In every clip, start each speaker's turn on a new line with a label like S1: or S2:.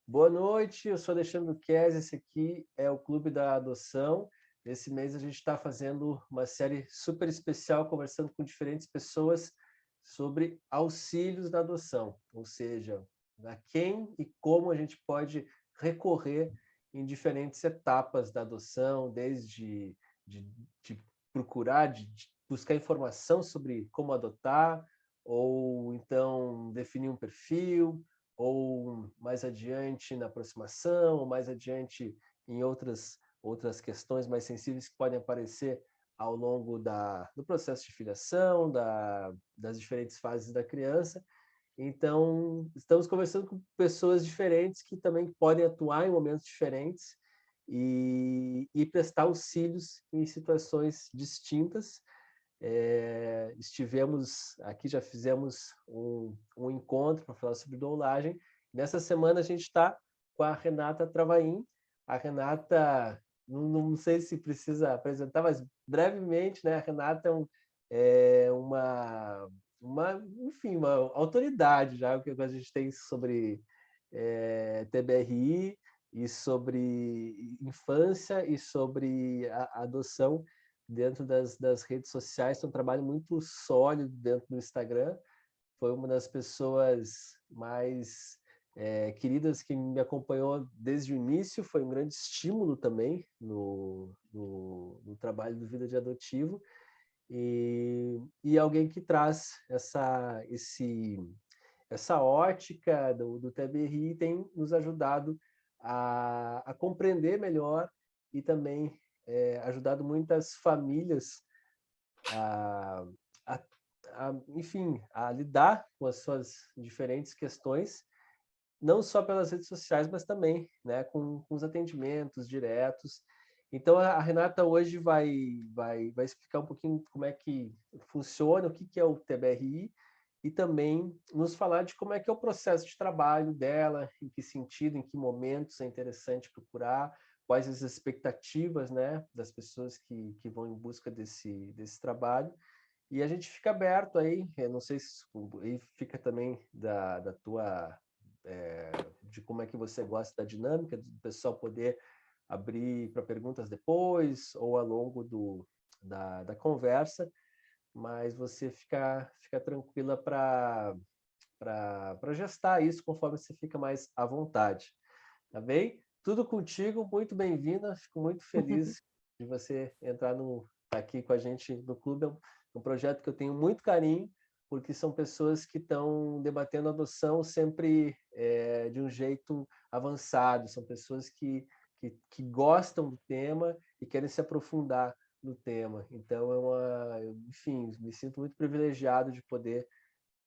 S1: Boa noite, eu sou Alexandre Kess, esse aqui é o Clube da Adoção. Nesse mês a gente está fazendo uma série super especial, conversando com diferentes pessoas sobre auxílios na adoção, ou seja, a quem e como a gente pode recorrer em diferentes etapas da adoção, desde de procurar, de buscar informação sobre como adotar, ou então definir um perfil, ou mais adiante na aproximação, ou mais adiante em outras questões mais sensíveis que podem aparecer ao longo do processo de filiação, das diferentes fases da criança. Então, estamos conversando com pessoas diferentes que também podem atuar em momentos diferentes e prestar auxílios em situações distintas. Estivemos aqui, já fizemos um encontro para falar sobre doulagem. Nessa semana a gente está com a Renata Travaim. A Renata, não sei se precisa apresentar, mas brevemente, né? A Renata enfim, uma autoridade já que a gente tem sobre TBRI e sobre infância e sobre a adoção dentro das redes sociais. Tem um trabalho muito sólido dentro do Instagram. Foi uma das pessoas mais queridas que me acompanhou desde o início. Foi um grande estímulo também no trabalho do Vida de Adotivo. E alguém que traz essa ótica do TBRI tem nos ajudado a compreender melhor e também ajudado muitas famílias a, a, enfim, a lidar com as suas diferentes questões, não só pelas redes sociais, mas também, né, com os atendimentos diretos. Então, a Renata hoje vai explicar um pouquinho como é que funciona, o que é o TBRI, e também nos falar de como é que é o processo de trabalho dela, em que sentido, em que momentos é interessante procurar, quais as expectativas, né, das pessoas que vão em busca desse trabalho. E a gente fica aberto aí, eu não sei se aí fica também da tua de como é que você gosta da dinâmica, do pessoal poder abrir para perguntas depois ou ao longo da conversa, mas você fica tranquila para gestar isso conforme você fica mais à vontade, tá bem? Tudo contigo, muito bem-vinda, fico muito feliz de você tá aqui com a gente no clube. É um projeto que eu tenho muito carinho, porque são pessoas que estão debatendo adoção sempre de um jeito avançado, são pessoas que gostam do tema e querem se aprofundar no tema. Então, enfim, me sinto muito privilegiado de poder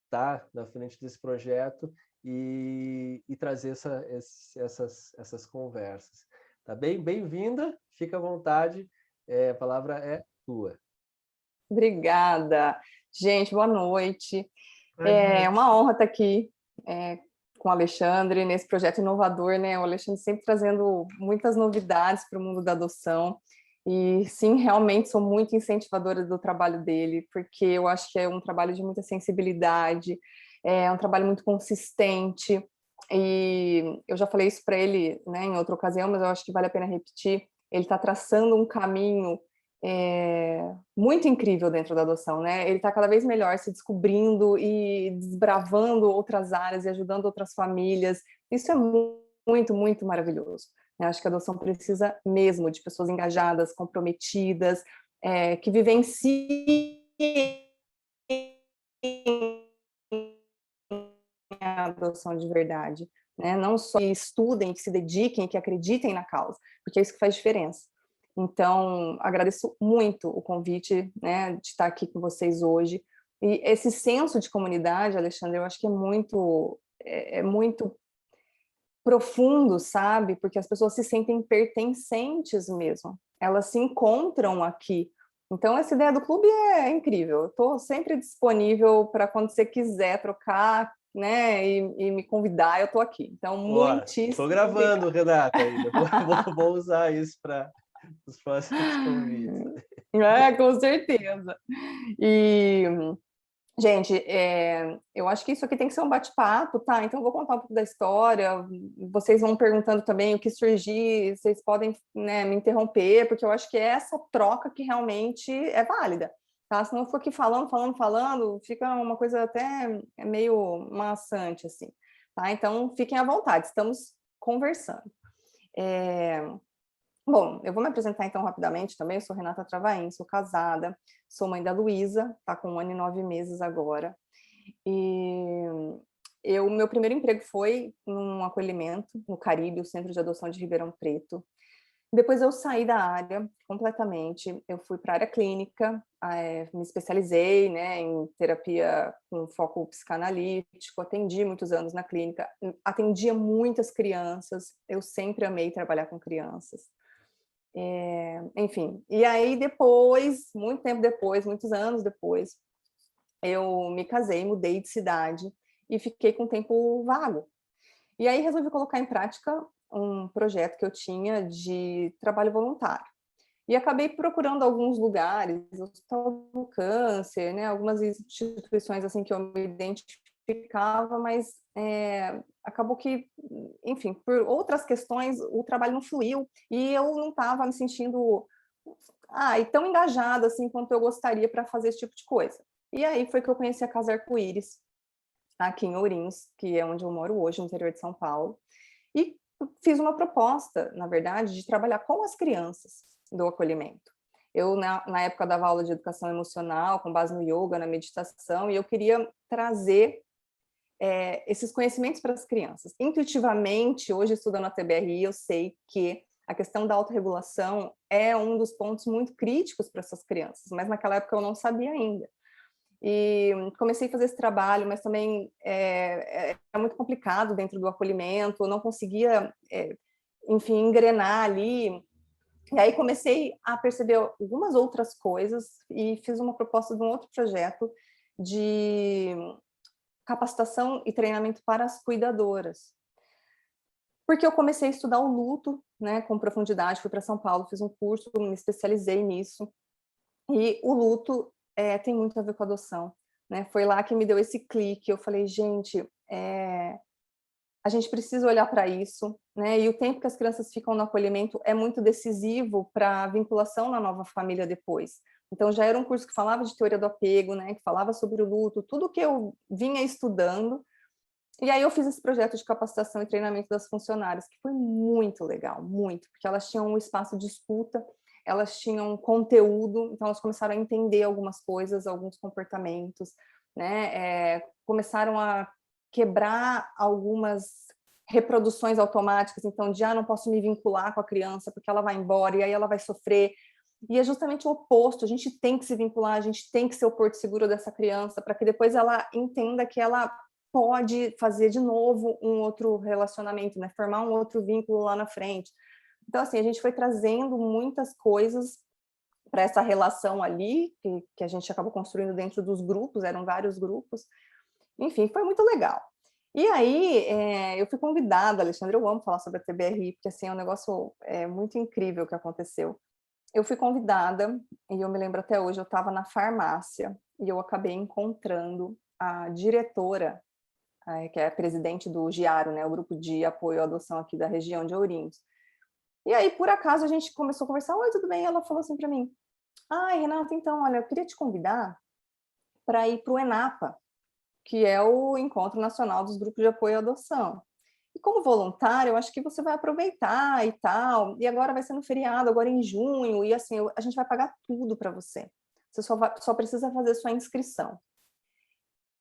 S1: estar na frente desse projeto e trazer essas conversas. Tá bem? Bem-vinda, fica à vontade, a palavra é tua.
S2: Obrigada. Gente, boa noite. É uma honra estar aqui com o Alexandre nesse projeto inovador, né? O Alexandre sempre trazendo muitas novidades para o mundo da adoção. E sim, realmente sou muito incentivadora do trabalho dele, porque eu acho que é um trabalho de muita sensibilidade, é um trabalho muito consistente. E eu já falei isso para ele, né, em outra ocasião, mas eu acho que vale a pena repetir. Ele está traçando um caminho muito incrível dentro da adoção, né? Ele está cada vez melhor se descobrindo e desbravando outras áreas e ajudando outras famílias. Isso é muito, muito maravilhoso. Eu acho que a adoção precisa mesmo de pessoas engajadas, comprometidas, que vivenciem a adoção de verdade, né? Não só que estudem, que se dediquem, que acreditem na causa, porque é isso que faz diferença. Então, agradeço muito o convite, né, de estar aqui com vocês hoje. E esse senso de comunidade, Alexandre, eu acho que é muito profundo, sabe? Porque as pessoas se sentem pertencentes mesmo. Elas se encontram aqui. Então, essa ideia do clube é incrível. Eu estou sempre disponível para quando você quiser trocar, né, e me convidar, eu estou aqui. Então,
S1: Estou
S2: muitíssimo
S1: gravando,
S2: obrigada.
S1: Renata, ainda. Vou usar isso para os próximos convites.
S2: Com certeza. E Gente, eu acho que isso aqui tem que ser um bate-papo, tá? Então, eu vou contar um pouco da história, vocês vão perguntando também o que surgir, vocês podem, né, me interromper, porque eu acho que é essa troca que realmente é válida, tá? Se não for aqui falando, fica uma coisa até meio maçante, assim, tá? Então, fiquem à vontade, estamos conversando. Bom, eu vou me apresentar então rapidamente também, eu sou Renata Travaim, sou casada, sou mãe da Luísa, tá com 1 ano e 9 meses agora, e meu primeiro emprego foi num acolhimento no Caribe, o Centro de Adoção de Ribeirão Preto. Depois eu saí da área completamente, eu fui para a área clínica, me especializei, né, em terapia com foco psicanalítico, atendi muitos anos na clínica, atendia muitas crianças, eu sempre amei trabalhar com crianças. Enfim, e aí depois, muito tempo depois, muitos anos depois, eu me casei, mudei de cidade e fiquei com tempo vago. E aí resolvi colocar em prática um projeto que eu tinha de trabalho voluntário. E acabei procurando alguns lugares, o Hospital do Câncer, né, algumas instituições assim que eu me identificava, mas acabou que, enfim, por outras questões, o trabalho não fluiu e eu não estava me sentindo tão engajada assim quanto eu gostaria para fazer esse tipo de coisa. E aí foi que eu conheci a Casa Arco-Íris, aqui em Ourinhos, que é onde eu moro hoje, no interior de São Paulo, e fiz uma proposta, na verdade, de trabalhar com as crianças do acolhimento. Eu, na época, dava aula de educação emocional, com base no yoga, na meditação, e eu queria trazer esses conhecimentos para as crianças. Intuitivamente, hoje, estudando a TBRI, eu sei que a questão da autorregulação é um dos pontos muito críticos para essas crianças, mas naquela época eu não sabia ainda. E comecei a fazer esse trabalho, mas também é muito complicado dentro do acolhimento, eu não conseguia, enfim, engrenar ali. E aí comecei a perceber algumas outras coisas e fiz uma proposta de um outro projeto de capacitação e treinamento para as cuidadoras. Porque eu comecei a estudar o luto, né, com profundidade, fui para São Paulo, fiz um curso, me especializei nisso. E o luto tem muito a ver com a adoção, né? Foi lá que me deu esse clique. Eu falei, gente, a gente precisa olhar para isso, né? E o tempo que as crianças ficam no acolhimento é muito decisivo para a vinculação na nova família depois. Então, já era um curso que falava de teoria do apego, né? Que falava sobre o luto, tudo que eu vinha estudando. E aí eu fiz esse projeto de capacitação e treinamento das funcionárias, que foi muito legal, muito, porque elas tinham um espaço de escuta, elas tinham conteúdo, então elas começaram a entender algumas coisas, alguns comportamentos, né? Começaram a quebrar algumas reproduções automáticas, então de não posso me vincular com a criança porque ela vai embora e aí ela vai sofrer. E é justamente o oposto, a gente tem que se vincular, a gente tem que ser o porto seguro dessa criança para que depois ela entenda que ela pode fazer de novo um outro relacionamento, né? Formar um outro vínculo lá na frente. Então, assim, a gente foi trazendo muitas coisas para essa relação ali, que a gente acabou construindo dentro dos grupos, eram vários grupos. Enfim, foi muito legal. E aí, eu fui convidada, Alexandre, eu amo falar sobre a TBRI, porque assim, é um negócio muito incrível que aconteceu. Eu fui convidada, e eu me lembro até hoje, eu estava na farmácia, e eu acabei encontrando a diretora, que é a presidente do GIARO, né, o grupo de apoio à adoção aqui da região de Ourinhos. E aí, por acaso, a gente começou a conversar, oi, tudo bem? E ela falou assim para mim, ai, Renata, então, olha, eu queria te convidar para ir para o ENAPA, que é o Encontro Nacional dos Grupos de Apoio à Adoção. E como voluntário, eu acho que você vai aproveitar e tal, e agora vai ser no feriado, agora em junho, e assim, a gente vai pagar tudo para você. Você só precisa fazer sua inscrição.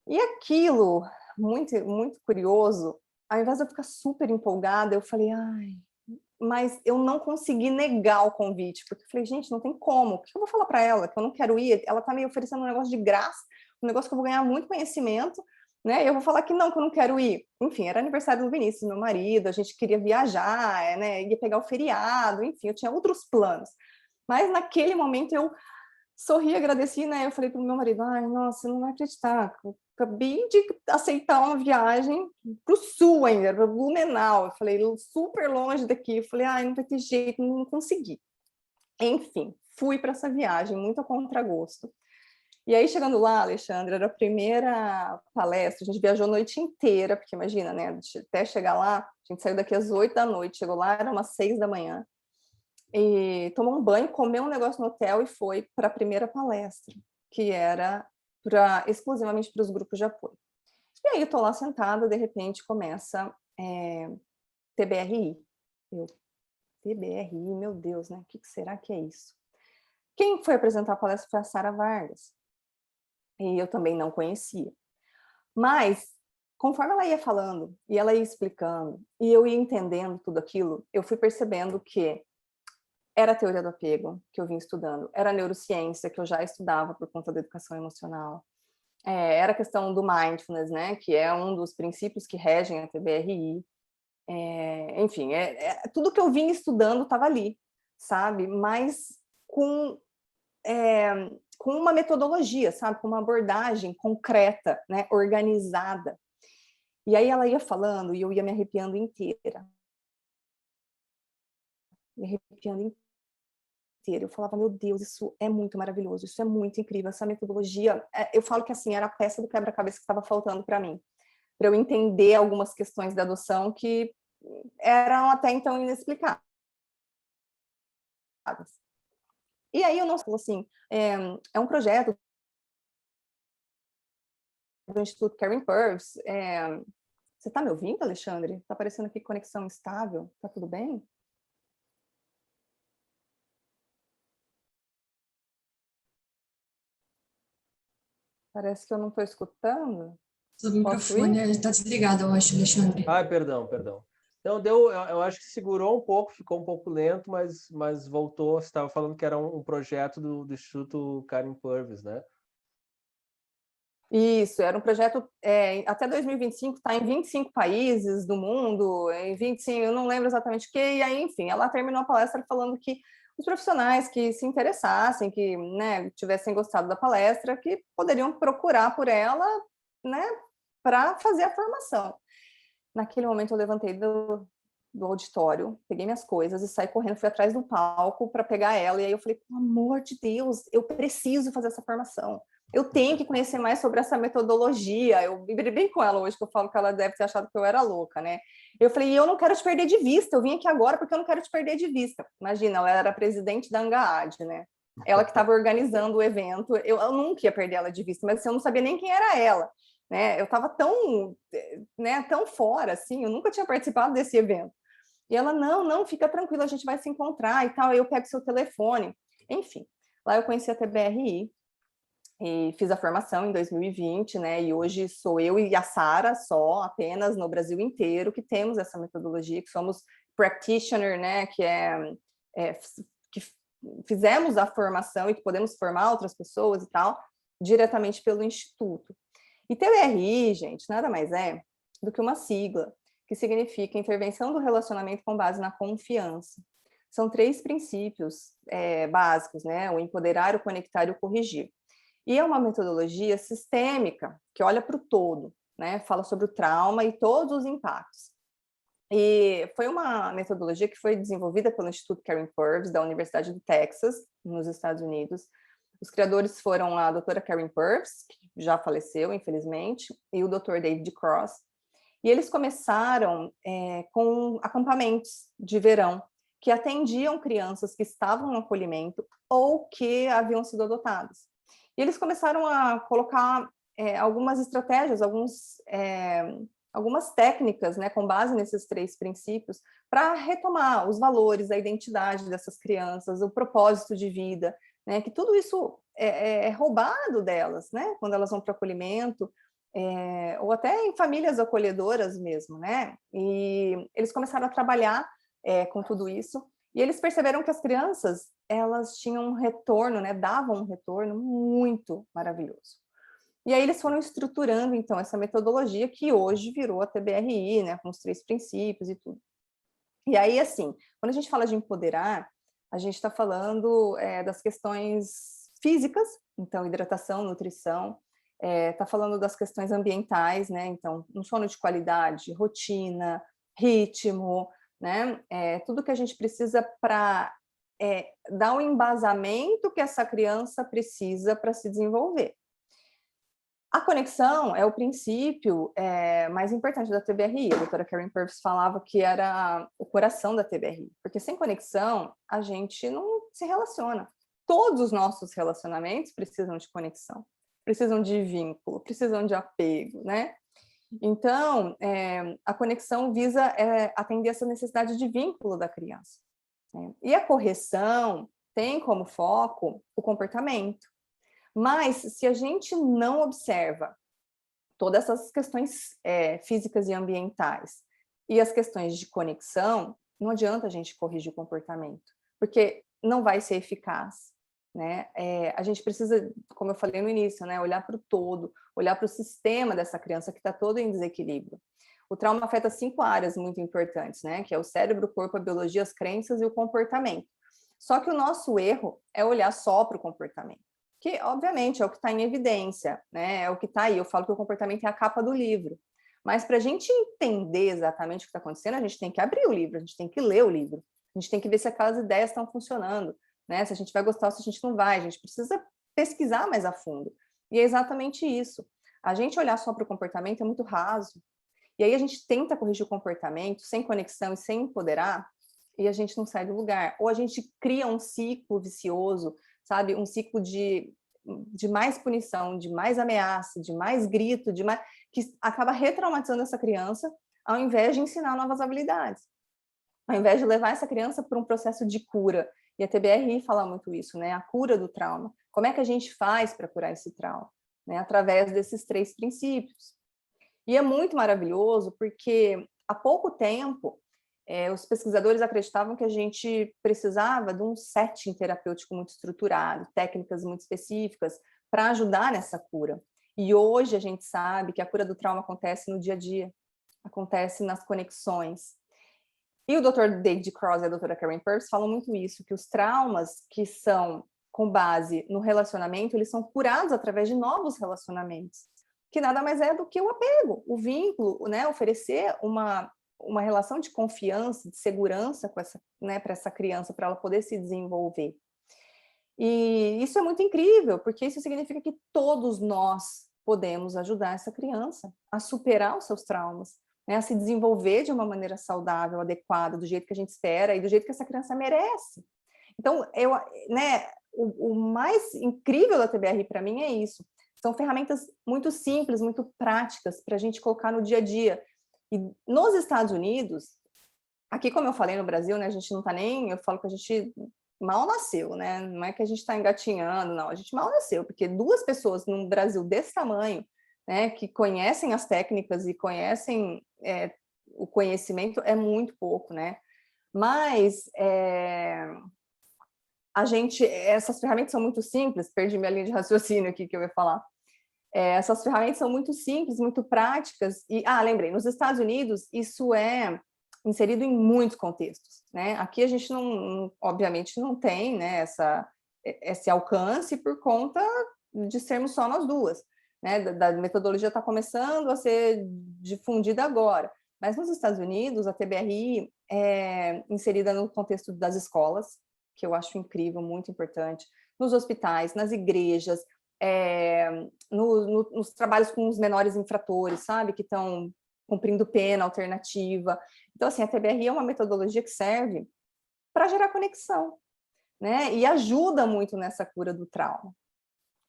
S2: E aquilo, muito, muito curioso, ao invés de eu ficar super empolgada, eu falei, ai, mas eu não consegui negar o convite, porque eu falei, gente, não tem como, o que eu vou falar para ela? Que eu não quero ir? Ela tá me oferecendo um negócio de graça, um negócio que eu vou ganhar muito conhecimento, né? Eu vou falar que eu não quero ir. Enfim, era aniversário do Vinícius, meu marido, a gente queria viajar, né? Ia pegar o feriado, enfim, eu tinha outros planos. Mas naquele momento eu sorri, agradeci, né? Eu falei pro meu marido, ai, nossa, você não vai acreditar, eu acabei de aceitar uma viagem pro sul ainda, para Blumenau. Eu falei, super longe daqui. Eu falei, ai, não vai ter jeito, não consegui. Enfim, fui para essa viagem, muito a contragosto. E aí, chegando lá, Alexandre, era a primeira palestra, a gente viajou a noite inteira, porque imagina, né, até chegar lá, a gente saiu daqui às 8 da noite, chegou lá, era umas 6 da manhã, e tomou um banho, comeu um negócio no hotel e foi para a primeira palestra, que era exclusivamente para os grupos de apoio. E aí, eu estou lá sentada, de repente, começa TBRI. Eu, TBRI, meu Deus, né? O que será que é isso? Quem foi apresentar a palestra foi a Sara Vargas. E eu também não conhecia. Mas, conforme ela ia falando, e ela ia explicando, e eu ia entendendo tudo aquilo, eu fui percebendo que era a teoria do apego, que eu vim estudando, era a neurociência, que eu já estudava por conta da educação emocional, era a questão do mindfulness, né, que é um dos princípios que regem a TBRI, enfim, tudo que eu vim estudando estava ali, sabe, mas com uma metodologia, sabe, com uma abordagem concreta, né, organizada. E aí ela ia falando e eu ia me arrepiando inteira. Me arrepiando inteira. Eu falava, meu Deus, isso é muito maravilhoso, isso é muito incrível, essa metodologia, eu falo que assim, era a peça do quebra-cabeça que estava faltando para mim, para eu entender algumas questões da adoção que eram até então inexplicáveis. E aí o nosso falou assim, é um projeto do Instituto Karen Purves. Você está me ouvindo, Alexandre? Está aparecendo aqui conexão instável. Tá tudo bem? Parece que eu não estou escutando.
S3: O microfone está desligado, eu acho, Alexandre.
S1: Ah, perdão. Então, eu acho que segurou um pouco, ficou um pouco lento, mas voltou. Você estava falando que era um projeto do Instituto Karen Purves, né?
S2: Isso, era um projeto até 2025, está em 25 países do mundo, em 25, eu não lembro exatamente o que, e aí, enfim, ela terminou a palestra falando que os profissionais que se interessassem, que, né, tivessem gostado da palestra, que poderiam procurar por ela, né, para fazer a formação. Naquele momento eu levantei do auditório, peguei minhas coisas e saí correndo, fui atrás do palco para pegar ela, e aí eu falei, pelo amor de Deus, eu preciso fazer essa formação. Eu tenho que conhecer mais sobre essa metodologia. Eu brinquei com ela hoje, que eu falo que ela deve ter achado que eu era louca, né? Eu falei, eu não quero te perder de vista, eu vim aqui agora porque eu não quero te perder de vista. Imagina, ela era presidente da ANGAAD, né? Ela que estava organizando o evento, eu nunca ia perder ela de vista, mas assim, eu não sabia nem quem era ela, né? Eu estava tão fora, assim, eu nunca tinha participado desse evento. E ela, não, fica tranquila, a gente vai se encontrar e tal, aí eu pego seu telefone. Enfim, lá eu conheci a TBRI, e fiz a formação em 2020, né? E hoje sou eu e a Sara só, apenas no Brasil inteiro, que temos essa metodologia, que somos practitioner, né? Que fizemos a formação e que podemos formar outras pessoas e tal, diretamente pelo Instituto. E TBRI, gente, nada mais é do que uma sigla, que significa Intervenção do Relacionamento com Base na Confiança. São 3 princípios básicos, né? O empoderar, o conectar e o corrigir. E é uma metodologia sistêmica, que olha para o todo, né? Fala sobre o trauma e todos os impactos. E foi uma metodologia que foi desenvolvida pelo Instituto Karen Purves, da Universidade do Texas, nos Estados Unidos. Os criadores foram a doutora Karen Purves, que já faleceu, infelizmente, e o Dr. David Cross. E eles começaram com acampamentos de verão, que atendiam crianças que estavam no acolhimento ou que haviam sido adotadas. E eles começaram a colocar algumas estratégias, algumas técnicas, né, com base nesses 3 princípios, para retomar os valores, a identidade dessas crianças, o propósito de vida, né, que tudo isso é roubado delas, né, quando elas vão para o acolhimento, ou até em famílias acolhedoras mesmo, né, e eles começaram a trabalhar com tudo isso, e eles perceberam que as crianças, elas tinham um retorno, né, davam um retorno muito maravilhoso. E aí eles foram estruturando, então, essa metodologia que hoje virou a TBRI, né, com os 3 princípios e tudo. E aí, assim, quando a gente fala de empoderar, a gente está falando das questões físicas, então, hidratação, nutrição, está falando das questões ambientais, né, então, um sono de qualidade, rotina, ritmo, né, tudo que a gente precisa para dar o embasamento que essa criança precisa para se desenvolver. A conexão é o princípio mais importante da TBRI. A doutora Karen Purvis falava que era o coração da TBRI, porque sem conexão a gente não se relaciona. Todos os nossos relacionamentos precisam de conexão, precisam de vínculo, precisam de apego, né? Então, a conexão visa atender essa necessidade de vínculo da criança, né? E a correção tem como foco o comportamento. Mas, se a gente não observa todas essas questões físicas e ambientais e as questões de conexão, não adianta a gente corrigir o comportamento, porque não vai ser eficaz, né? A gente precisa, como eu falei no início, né, olhar para o todo, olhar para o sistema dessa criança que está todo em desequilíbrio. O trauma afeta 5 áreas muito importantes, né, que é o cérebro, o corpo, a biologia, as crenças e o comportamento. Só que o nosso erro é olhar só para o comportamento, que, obviamente, é o que está em evidência, né? É o que está aí. Eu falo que o comportamento é a capa do livro. Mas, para a gente entender exatamente o que está acontecendo, a gente tem que abrir o livro, a gente tem que ler o livro, a gente tem que ver se aquelas ideias estão funcionando, né? Se a gente vai gostar ou se a gente não vai. A gente precisa pesquisar mais a fundo. E é exatamente isso. A gente olhar só para o comportamento é muito raso. E aí a gente tenta corrigir o comportamento sem conexão e sem empoderar, e a gente não sai do lugar. Ou a gente cria um ciclo vicioso, sabe? Um ciclo de mais punição, de mais ameaça, de mais grito, que acaba retraumatizando essa criança, ao invés de ensinar novas habilidades, ao invés de levar essa criança para um processo de cura. E a TBRI fala muito isso, né? A cura do trauma. Como é que a gente faz para curar esse trauma? Né? Através desses 3 princípios. E é muito maravilhoso porque, há pouco tempo, os pesquisadores acreditavam que a gente precisava de um setting terapêutico muito estruturado, técnicas muito específicas para ajudar nessa cura. E hoje a gente sabe que a cura do trauma acontece no dia a dia, acontece nas conexões. E o Dr. David Cross e a doutora Karen Purvis falam muito isso, que os traumas que são com base no relacionamento, eles são curados através de novos relacionamentos, que nada mais é do que o apego, o vínculo, né? Oferecer uma relação de confiança, de segurança com essa, né, para essa criança, para ela poder se desenvolver. E isso é muito incrível, porque isso significa que todos nós podemos ajudar essa criança a superar os seus traumas, né, a se desenvolver de uma maneira saudável, adequada, do jeito que a gente espera e do jeito que essa criança merece. Então, o mais incrível da TBRI para mim é isso. São ferramentas muito simples, muito práticas para a gente colocar no dia a dia. E nos Estados Unidos, aqui, como eu falei, no Brasil, né, a gente não está nem... Eu falo que a gente mal nasceu, né? Não é que a gente está engatinhando, não. A gente mal nasceu, porque 2 pessoas num Brasil desse tamanho, né, que conhecem as técnicas e conhecem o conhecimento, é muito pouco, né? Mas essas ferramentas são muito simples. Perdi minha linha de raciocínio aqui que eu ia falar. Essas ferramentas são muito simples, muito práticas. E, lembrei, nos Estados Unidos, isso é inserido em muitos contextos, né? Aqui a gente obviamente, não tem, né, esse alcance por conta de sermos só nós 2, né? Da metodologia está começando a ser difundida agora. Mas nos Estados Unidos, a TBRI é inserida no contexto das escolas, que eu acho incrível, muito importante, nos hospitais, nas igrejas, nos trabalhos com os menores infratores, sabe, que estão cumprindo pena alternativa. Então, assim, a TBRI é uma metodologia que serve para gerar conexão, né, e ajuda muito nessa cura do trauma.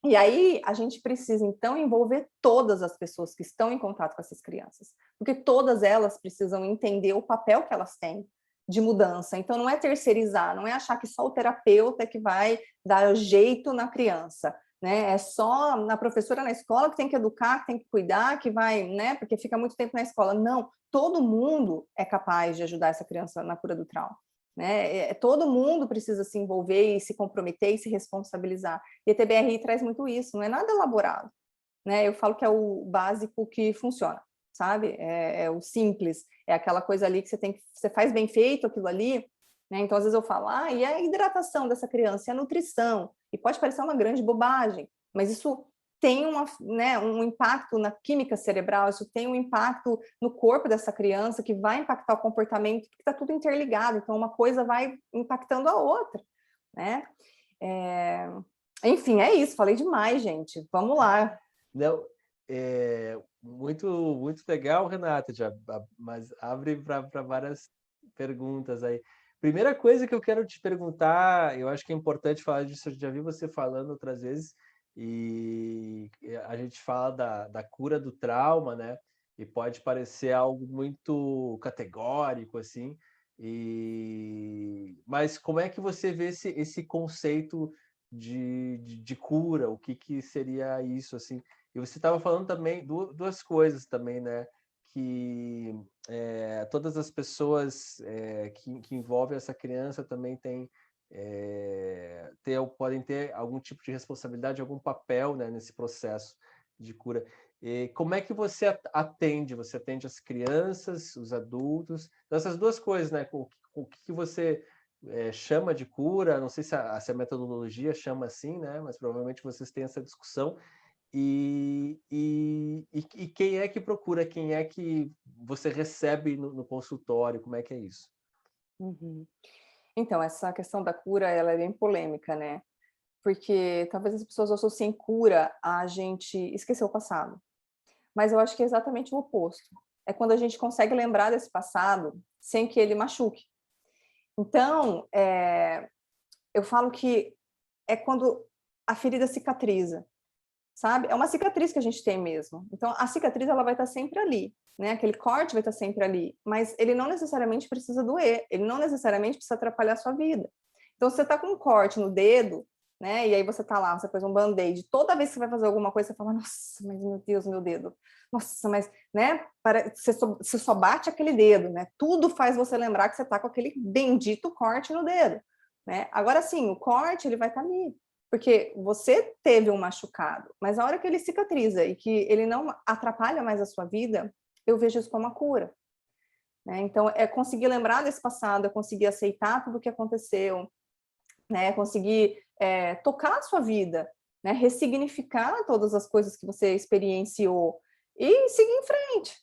S2: E aí, a gente precisa, então, envolver todas as pessoas que estão em contato com essas crianças, porque todas elas precisam entender o papel que elas têm de mudança. Então, não é terceirizar, não é achar que só o terapeuta que vai dar jeito na criança, né? É só a professora na escola que tem que educar, que tem que cuidar, que vai, né? Porque fica muito tempo na escola. Não, todo mundo é capaz de ajudar essa criança na cura do trauma, né? Todo mundo precisa se envolver e se comprometer e se responsabilizar. E a TBRI traz muito isso, não é nada elaborado, né? Eu falo que é o básico que funciona, sabe? É o simples, é aquela coisa ali que você faz bem feito aquilo ali, né? Então, às vezes eu falo, e a hidratação dessa criança, e a nutrição, e pode parecer uma grande bobagem, mas isso tem um impacto na química cerebral, isso tem um impacto no corpo dessa criança, que vai impactar o comportamento, porque está tudo interligado, então uma coisa vai impactando a outra, né? Enfim, é isso, falei demais, gente. Vamos lá.
S1: Não, muito, muito legal, Renata, mas abre para várias perguntas aí. Primeira coisa que eu quero te perguntar, eu acho que é importante falar disso, eu já vi você falando outras vezes, e a gente fala da cura do trauma, né? E pode parecer algo muito categórico, assim, mas como é que você vê esse conceito de cura? O que seria isso, assim? E você estava falando também duas coisas também, né? Que todas as pessoas que envolvem essa criança também podem ter algum tipo de responsabilidade, algum papel, né, nesse processo de cura. E como é que você atende? Você atende as crianças, os adultos? Então, essas duas coisas, né? O que você chama de cura? Não sei se a metodologia chama assim, né? Mas provavelmente vocês têm essa discussão. E quem é que procura? Quem é que você recebe no consultório? Como é que é isso?
S2: Uhum. Então, essa questão da cura, ela é bem polêmica, né? Porque talvez as pessoas associem cura a gente esquecer o passado. Mas eu acho que é exatamente o oposto. É quando a gente consegue lembrar desse passado sem que ele machuque. Então, eu falo que é quando a ferida cicatriza, sabe? É uma cicatriz que a gente tem mesmo. Então, a cicatriz ela vai estar sempre ali, né? Aquele corte vai estar sempre ali, mas ele não necessariamente precisa doer, ele não necessariamente precisa atrapalhar a sua vida. Então, se você está com um corte no dedo, né? E aí você tá lá, você pôs um band-aid, toda vez que você vai fazer alguma coisa, você fala, nossa, mas meu Deus, meu dedo. Nossa, mas, né? Você só bate aquele dedo, né? Tudo faz você lembrar que você tá com aquele bendito corte no dedo, né? Agora sim, o corte, ele vai estar ali, porque você teve um machucado, mas a hora que ele cicatriza e que ele não atrapalha mais a sua vida, eu vejo isso como uma cura, né? Então, é conseguir lembrar desse passado, é conseguir aceitar tudo o que aconteceu, né? Conseguir tocar a sua vida, né? Ressignificar todas as coisas que você experienciou e seguir em frente,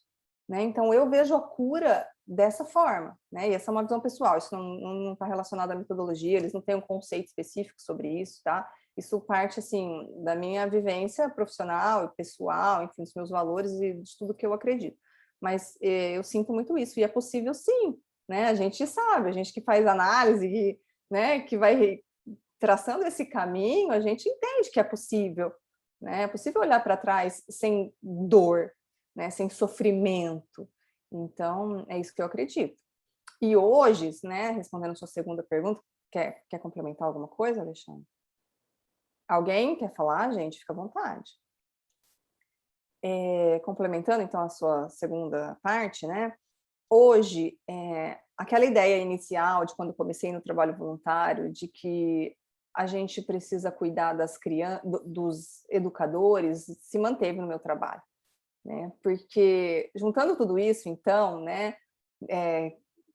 S2: né? Então, eu vejo a cura dessa forma, né? E essa é uma visão pessoal, isso não está relacionado à metodologia, eles não têm um conceito específico sobre isso, tá? Isso parte, assim, da minha vivência profissional e pessoal, enfim, dos meus valores e de tudo que eu acredito. Mas eu sinto muito isso, e é possível sim, né? A gente sabe, a gente que faz análise, né, que vai traçando esse caminho, a gente entende que é possível, né? É possível olhar para trás sem dor, né, sem sofrimento. Então, é isso que eu acredito. E hoje, né, respondendo a sua segunda pergunta, quer complementar alguma coisa, Alexandre? Alguém quer falar, gente? Fica à vontade. Complementando, então, a sua segunda parte, né? Hoje, aquela ideia inicial de quando comecei no trabalho voluntário, de que a gente precisa cuidar das crianças, dos educadores, se manteve no meu trabalho, né? Porque juntando tudo isso, então, né,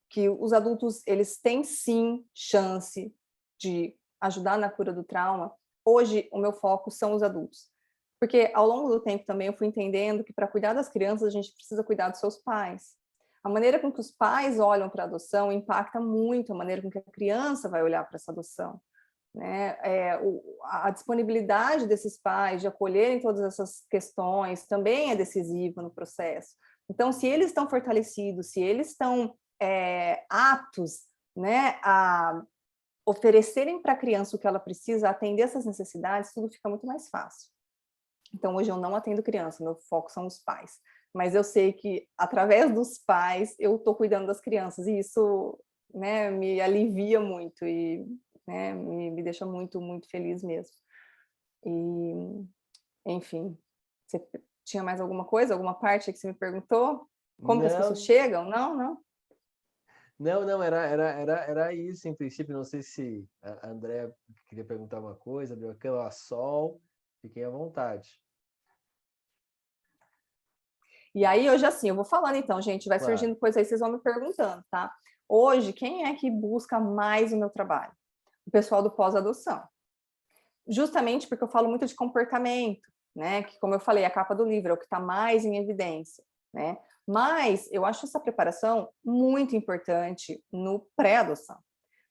S2: que os adultos eles têm sim chance de ajudar na cura do trauma. Hoje o meu foco são os adultos, porque ao longo do tempo também eu fui entendendo que para cuidar das crianças a gente precisa cuidar dos seus pais. A maneira com que os pais olham para a adoção impacta muito a maneira com que a criança vai olhar para essa adoção, né? A disponibilidade desses pais de acolherem todas essas questões também é decisiva no processo. Então, se eles estão fortalecidos, se eles estão aptos, né, a oferecerem para a criança o que ela precisa, atender essas necessidades, tudo fica muito mais fácil. Então, hoje eu não atendo criança, meu foco são os pais. Mas eu sei que, através dos pais, eu estou cuidando das crianças, e isso, né, me alivia muito e, né, me deixa muito, muito feliz mesmo. E, enfim, você tinha mais alguma coisa, alguma parte que você me perguntou? Como que as pessoas chegam? Não.
S1: Não, era isso, em princípio. Não sei se a Andrea queria perguntar uma coisa, abriu a câmera, Sol, fiquem à vontade.
S2: E aí, hoje, assim, eu vou falando então, gente, vai
S1: Claro.
S2: surgindo coisa aí, vocês vão me perguntando, tá? Hoje, quem é que busca mais o meu trabalho? O pessoal do pós-adoção. Justamente porque eu falo muito de comportamento, né? Que, como eu falei, a capa do livro é o que está mais em evidência, né? Mas eu acho essa preparação muito importante no pré-adoção.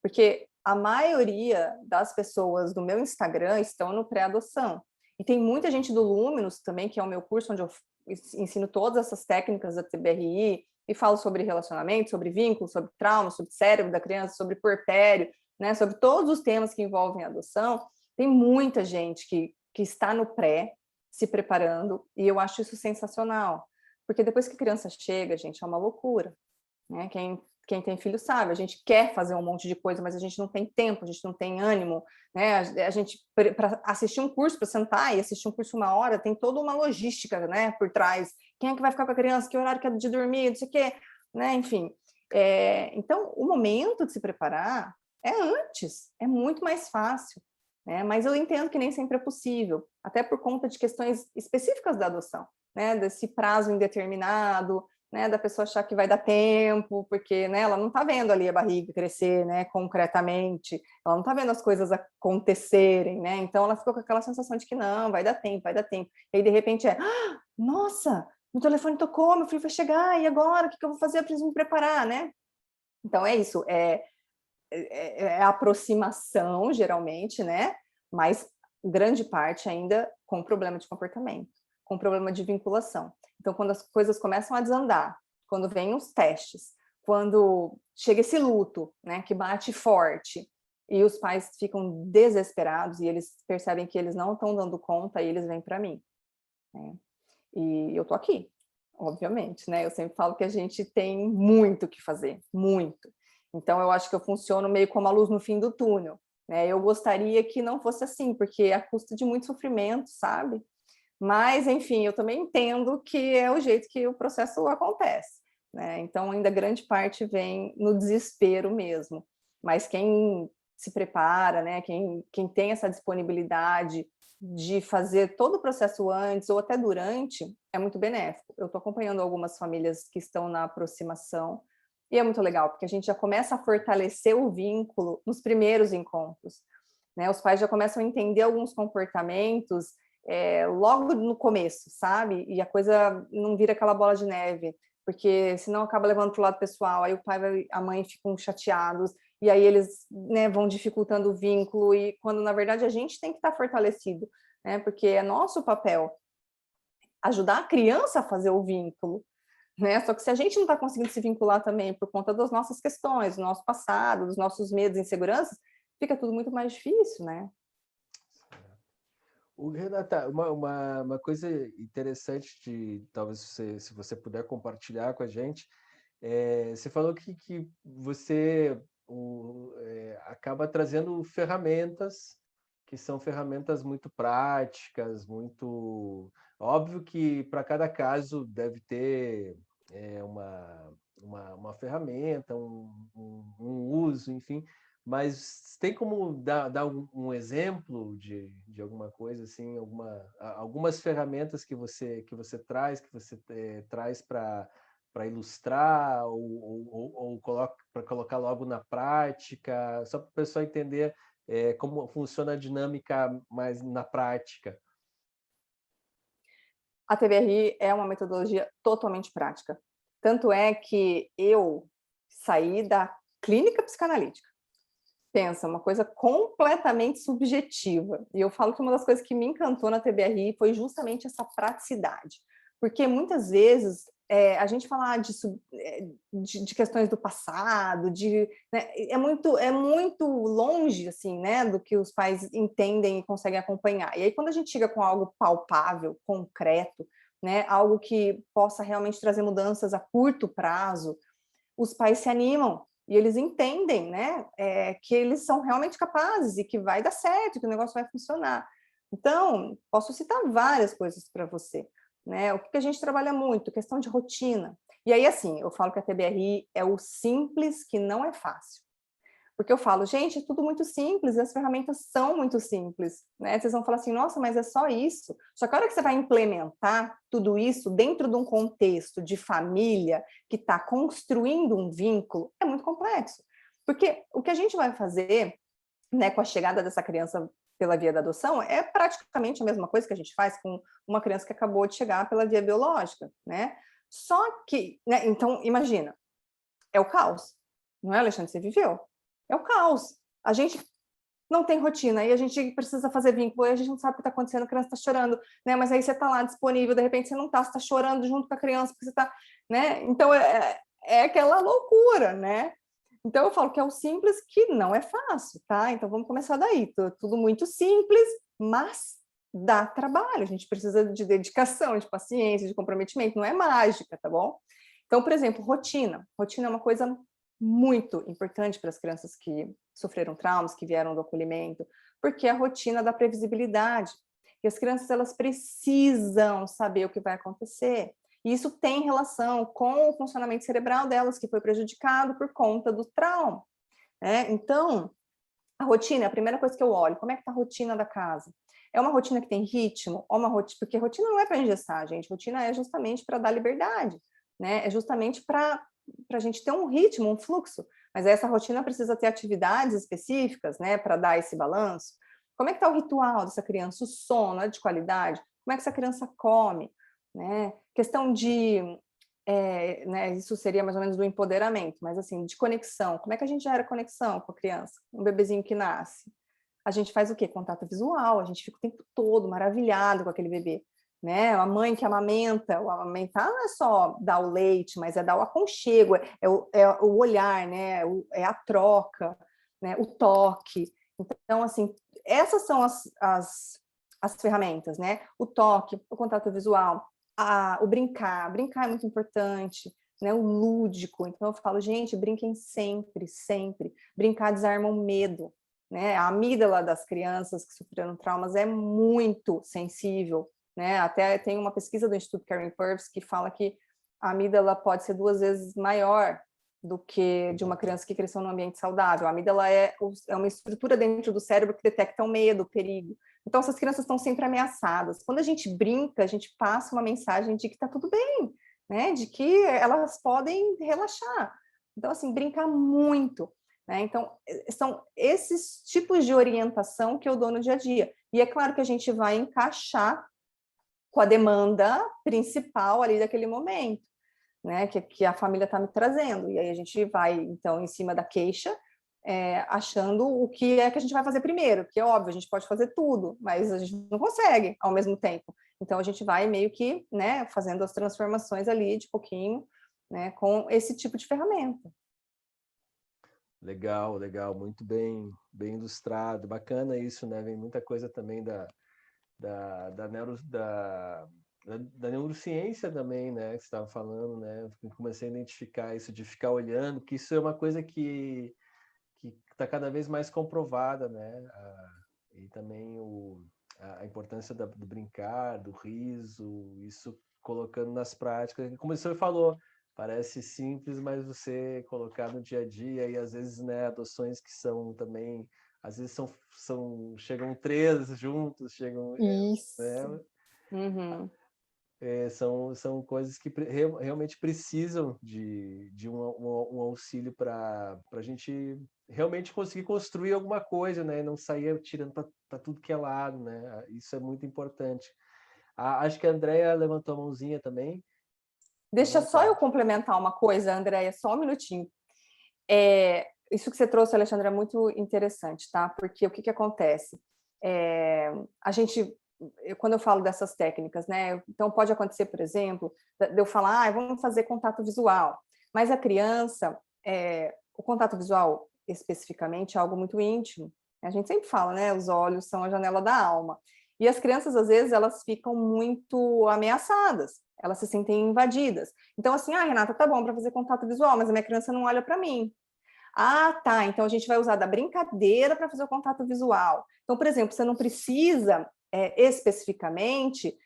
S2: Porque a maioria das pessoas do meu Instagram estão no pré-adoção. E tem muita gente do Luminous também, que é o meu curso onde eu ensino todas essas técnicas da TBRI e falo sobre relacionamento, sobre vínculo, sobre trauma, sobre cérebro da criança, sobre puerpério, né, sobre todos os temas que envolvem a adoção. Tem muita gente que está no pré, se preparando, e eu acho isso sensacional. Porque depois que a criança chega, gente, é uma loucura. Né? Quem tem filho sabe, a gente quer fazer um monte de coisa, mas a gente não tem tempo, a gente não tem ânimo, né? A gente, para assistir um curso, para sentar e assistir um curso 1 hora, tem toda uma logística, né, por trás. Quem é que vai ficar com a criança? Que horário que é de dormir? Não sei o quê, né? Enfim. Então, o momento de se preparar é antes, é muito mais fácil, né? Mas eu entendo que nem sempre é possível, até por conta de questões específicas da adoção, né? Desse prazo indeterminado, né, da pessoa achar que vai dar tempo, porque, né, ela não está vendo ali a barriga crescer, né, concretamente, ela não está vendo as coisas acontecerem, né, então ela ficou com aquela sensação de que não, vai dar tempo, vai dar tempo. E aí, de repente, nossa, meu telefone tocou, meu filho vai chegar, e agora? O que eu vou fazer? Eu preciso me preparar, né? Então, é isso, é a aproximação, geralmente, né, mas grande parte ainda com problema de comportamento, com problema de vinculação. Então, quando as coisas começam a desandar, quando vêm os testes, quando chega esse luto, né, que bate forte, e os pais ficam desesperados e eles percebem que eles não estão dando conta, e eles vêm para mim, né? E eu tô aqui, obviamente, né? Eu sempre falo que a gente tem muito o que fazer, muito. Então, eu acho que eu funciono meio como a luz no fim do túnel, né? Eu gostaria que não fosse assim, porque é a custa de muito sofrimento, sabe? Mas, enfim, eu também entendo que é o jeito que o processo acontece, né? Então, ainda grande parte vem no desespero mesmo. Mas quem se prepara, né? Quem tem essa disponibilidade de fazer todo o processo antes ou até durante, é muito benéfico. Eu estou acompanhando algumas famílias que estão na aproximação e é muito legal, porque a gente já começa a fortalecer o vínculo nos primeiros encontros, né? Os pais já começam a entender alguns comportamentos logo no começo, sabe? E a coisa não vira aquela bola de neve, porque senão acaba levando para o lado pessoal, aí o pai e a mãe ficam chateados, e aí eles, né, vão dificultando o vínculo, e quando na verdade a gente tem que estar fortalecido, né? Porque é nosso papel ajudar a criança a fazer o vínculo, né? Só que se a gente não está conseguindo se vincular também por conta das nossas questões, do nosso passado, dos nossos medos e inseguranças, fica tudo muito mais difícil, né?
S1: Renata, uma coisa interessante talvez se você puder compartilhar com a gente, você falou que você acaba trazendo ferramentas que são ferramentas muito práticas, muito óbvio que para cada caso deve ter uma ferramenta, um uso, enfim. Mas tem como dar um exemplo de alguma coisa assim, algumas ferramentas que você traz para ilustrar ou para colocar logo na prática, só para o pessoal entender como funciona a dinâmica mais na prática.
S2: A TBRI é uma metodologia totalmente prática. Tanto é que eu saí da clínica psicanalítica. Pensa, uma coisa completamente subjetiva. E eu falo que uma das coisas que me encantou na TBRI foi justamente essa praticidade. Porque muitas vezes a gente fala de questões do passado, né, é muito longe assim, né, do que os pais entendem e conseguem acompanhar. E aí, quando a gente chega com algo palpável, concreto, né, algo que possa realmente trazer mudanças a curto prazo, os pais se animam e eles entendem, né, que eles são realmente capazes e que vai dar certo, que o negócio vai funcionar. Então, posso citar várias coisas para você, né? O que a gente trabalha muito? Questão de rotina. E aí, assim, eu falo que a TBRI é o simples que não é fácil. Porque eu falo, gente, é tudo muito simples, e as ferramentas são muito simples, né? Vocês vão falar assim, nossa, mas é só isso. Só que a hora que você vai implementar tudo isso dentro de um contexto de família que está construindo um vínculo, é muito complexo. Porque o que a gente vai fazer, né, com a chegada dessa criança pela via da adoção é praticamente a mesma coisa que a gente faz com uma criança que acabou de chegar pela via biológica, né? Só que, né, então, imagina, é o caos. Não é, Alexandre? Você viveu? É o caos. a gente não tem rotina, e a gente precisa fazer vínculo, e a gente não sabe o que está acontecendo, a criança está chorando, né? Mas aí você está lá disponível, de repente você não está, você está chorando junto com a criança, porque você está, né? Então é aquela loucura, né? Então eu falo que é o simples que não é fácil, tá? Então vamos começar daí, tudo muito simples, mas dá trabalho, a gente precisa de dedicação, de paciência, de comprometimento, não é mágica, tá bom? Então, por exemplo, rotina. Rotina é uma coisa muito importante para as crianças que sofreram traumas, que vieram do acolhimento, porque é a rotina da previsibilidade. E as crianças, elas precisam saber o que vai acontecer. E isso tem relação com o funcionamento cerebral delas, que foi prejudicado por conta do trauma, né? Então, a rotina é a primeira coisa que eu olho. Como é que está a rotina da casa? É uma rotina que tem ritmo? Ou uma rotina... Porque rotina não é para engessar, gente. Rotina é justamente para dar liberdade, né? É justamente para a gente ter um ritmo, um fluxo. Mas essa rotina precisa ter atividades específicas, né? Para dar esse balanço. Como é que está o ritual dessa criança? O sono é de qualidade? Como é que essa criança come? Né? Questão de... né, isso seria mais ou menos do empoderamento, mas assim, de conexão. Como é que a gente gera conexão com a criança? Um bebezinho que nasce. A gente faz o quê? Contato visual, a gente fica o tempo todo maravilhado com aquele bebê. Né? A mãe que amamenta, o amamentar não é só dar o leite, mas é dar o aconchego, é o olhar, né? É a troca, né? O toque. Então, assim, essas são as ferramentas, né? O toque, o contato visual, o brincar é muito importante, né? O lúdico. Então eu falo, gente, brinquem sempre, sempre. Brincar desarma o medo, né? A amígdala das crianças que sofreram traumas é muito sensível, né? Até tem uma pesquisa do Instituto Karen Purves que fala que a amígdala pode ser 2 vezes maior do que de uma criança que cresceu num ambiente saudável. A amígdala é uma estrutura dentro do cérebro que detecta o medo, o perigo. Então, essas crianças estão sempre ameaçadas. Quando a gente brinca, a gente passa uma mensagem de que está tudo bem, né? De que elas podem relaxar. Então, assim, brincar muito, né? Então, são esses tipos de orientação que eu dou no dia a dia. E é claro que a gente vai encaixar com a demanda principal ali daquele momento, né? Que a família está me trazendo. E aí a gente vai, então, em cima da queixa, achando o que é que a gente vai fazer primeiro, porque é óbvio, a gente pode fazer tudo, mas a gente não consegue ao mesmo tempo. Então, a gente vai meio que, né, fazendo as transformações ali de pouquinho, né, com esse tipo de ferramenta.
S1: Legal, legal, muito bem ilustrado, bacana isso, né? Vem muita coisa também da neurociência também, né? Que você estava falando, né? Eu comecei a identificar isso de ficar olhando, que isso é uma coisa que está cada vez mais comprovada, né? E também a importância do brincar, do riso, isso colocando nas práticas. Como o senhor falou, parece simples, mas você colocar no dia a dia e às vezes, né, adoções que são também, às vezes chegam 3 juntos, chegam,
S2: Isso.
S1: né?
S2: Uhum.
S1: São coisas que realmente precisam de um auxílio para a gente realmente conseguir construir alguma coisa, né? E não sair tirando para tudo que é lado, né? Isso é muito importante. Acho que a Andrea levantou a mãozinha também.
S2: Deixa só eu complementar uma coisa, Andréia, só um minutinho. Isso que você trouxe, Alexandre, é muito interessante, tá? Porque o que acontece? A gente, quando eu falo dessas técnicas, né? Então pode acontecer, por exemplo, de eu falar, vamos fazer contato visual, mas a criança, o contato visual especificamente é algo muito íntimo. A gente sempre fala, né? Os olhos são a janela da alma. E as crianças, às vezes, elas ficam muito ameaçadas, elas se sentem invadidas. Então, assim, Renata, tá bom para fazer contato visual, mas a minha criança não olha para mim. Tá, então a gente vai usar da brincadeira para fazer o contato visual. Então, por exemplo, você não precisa especificamente,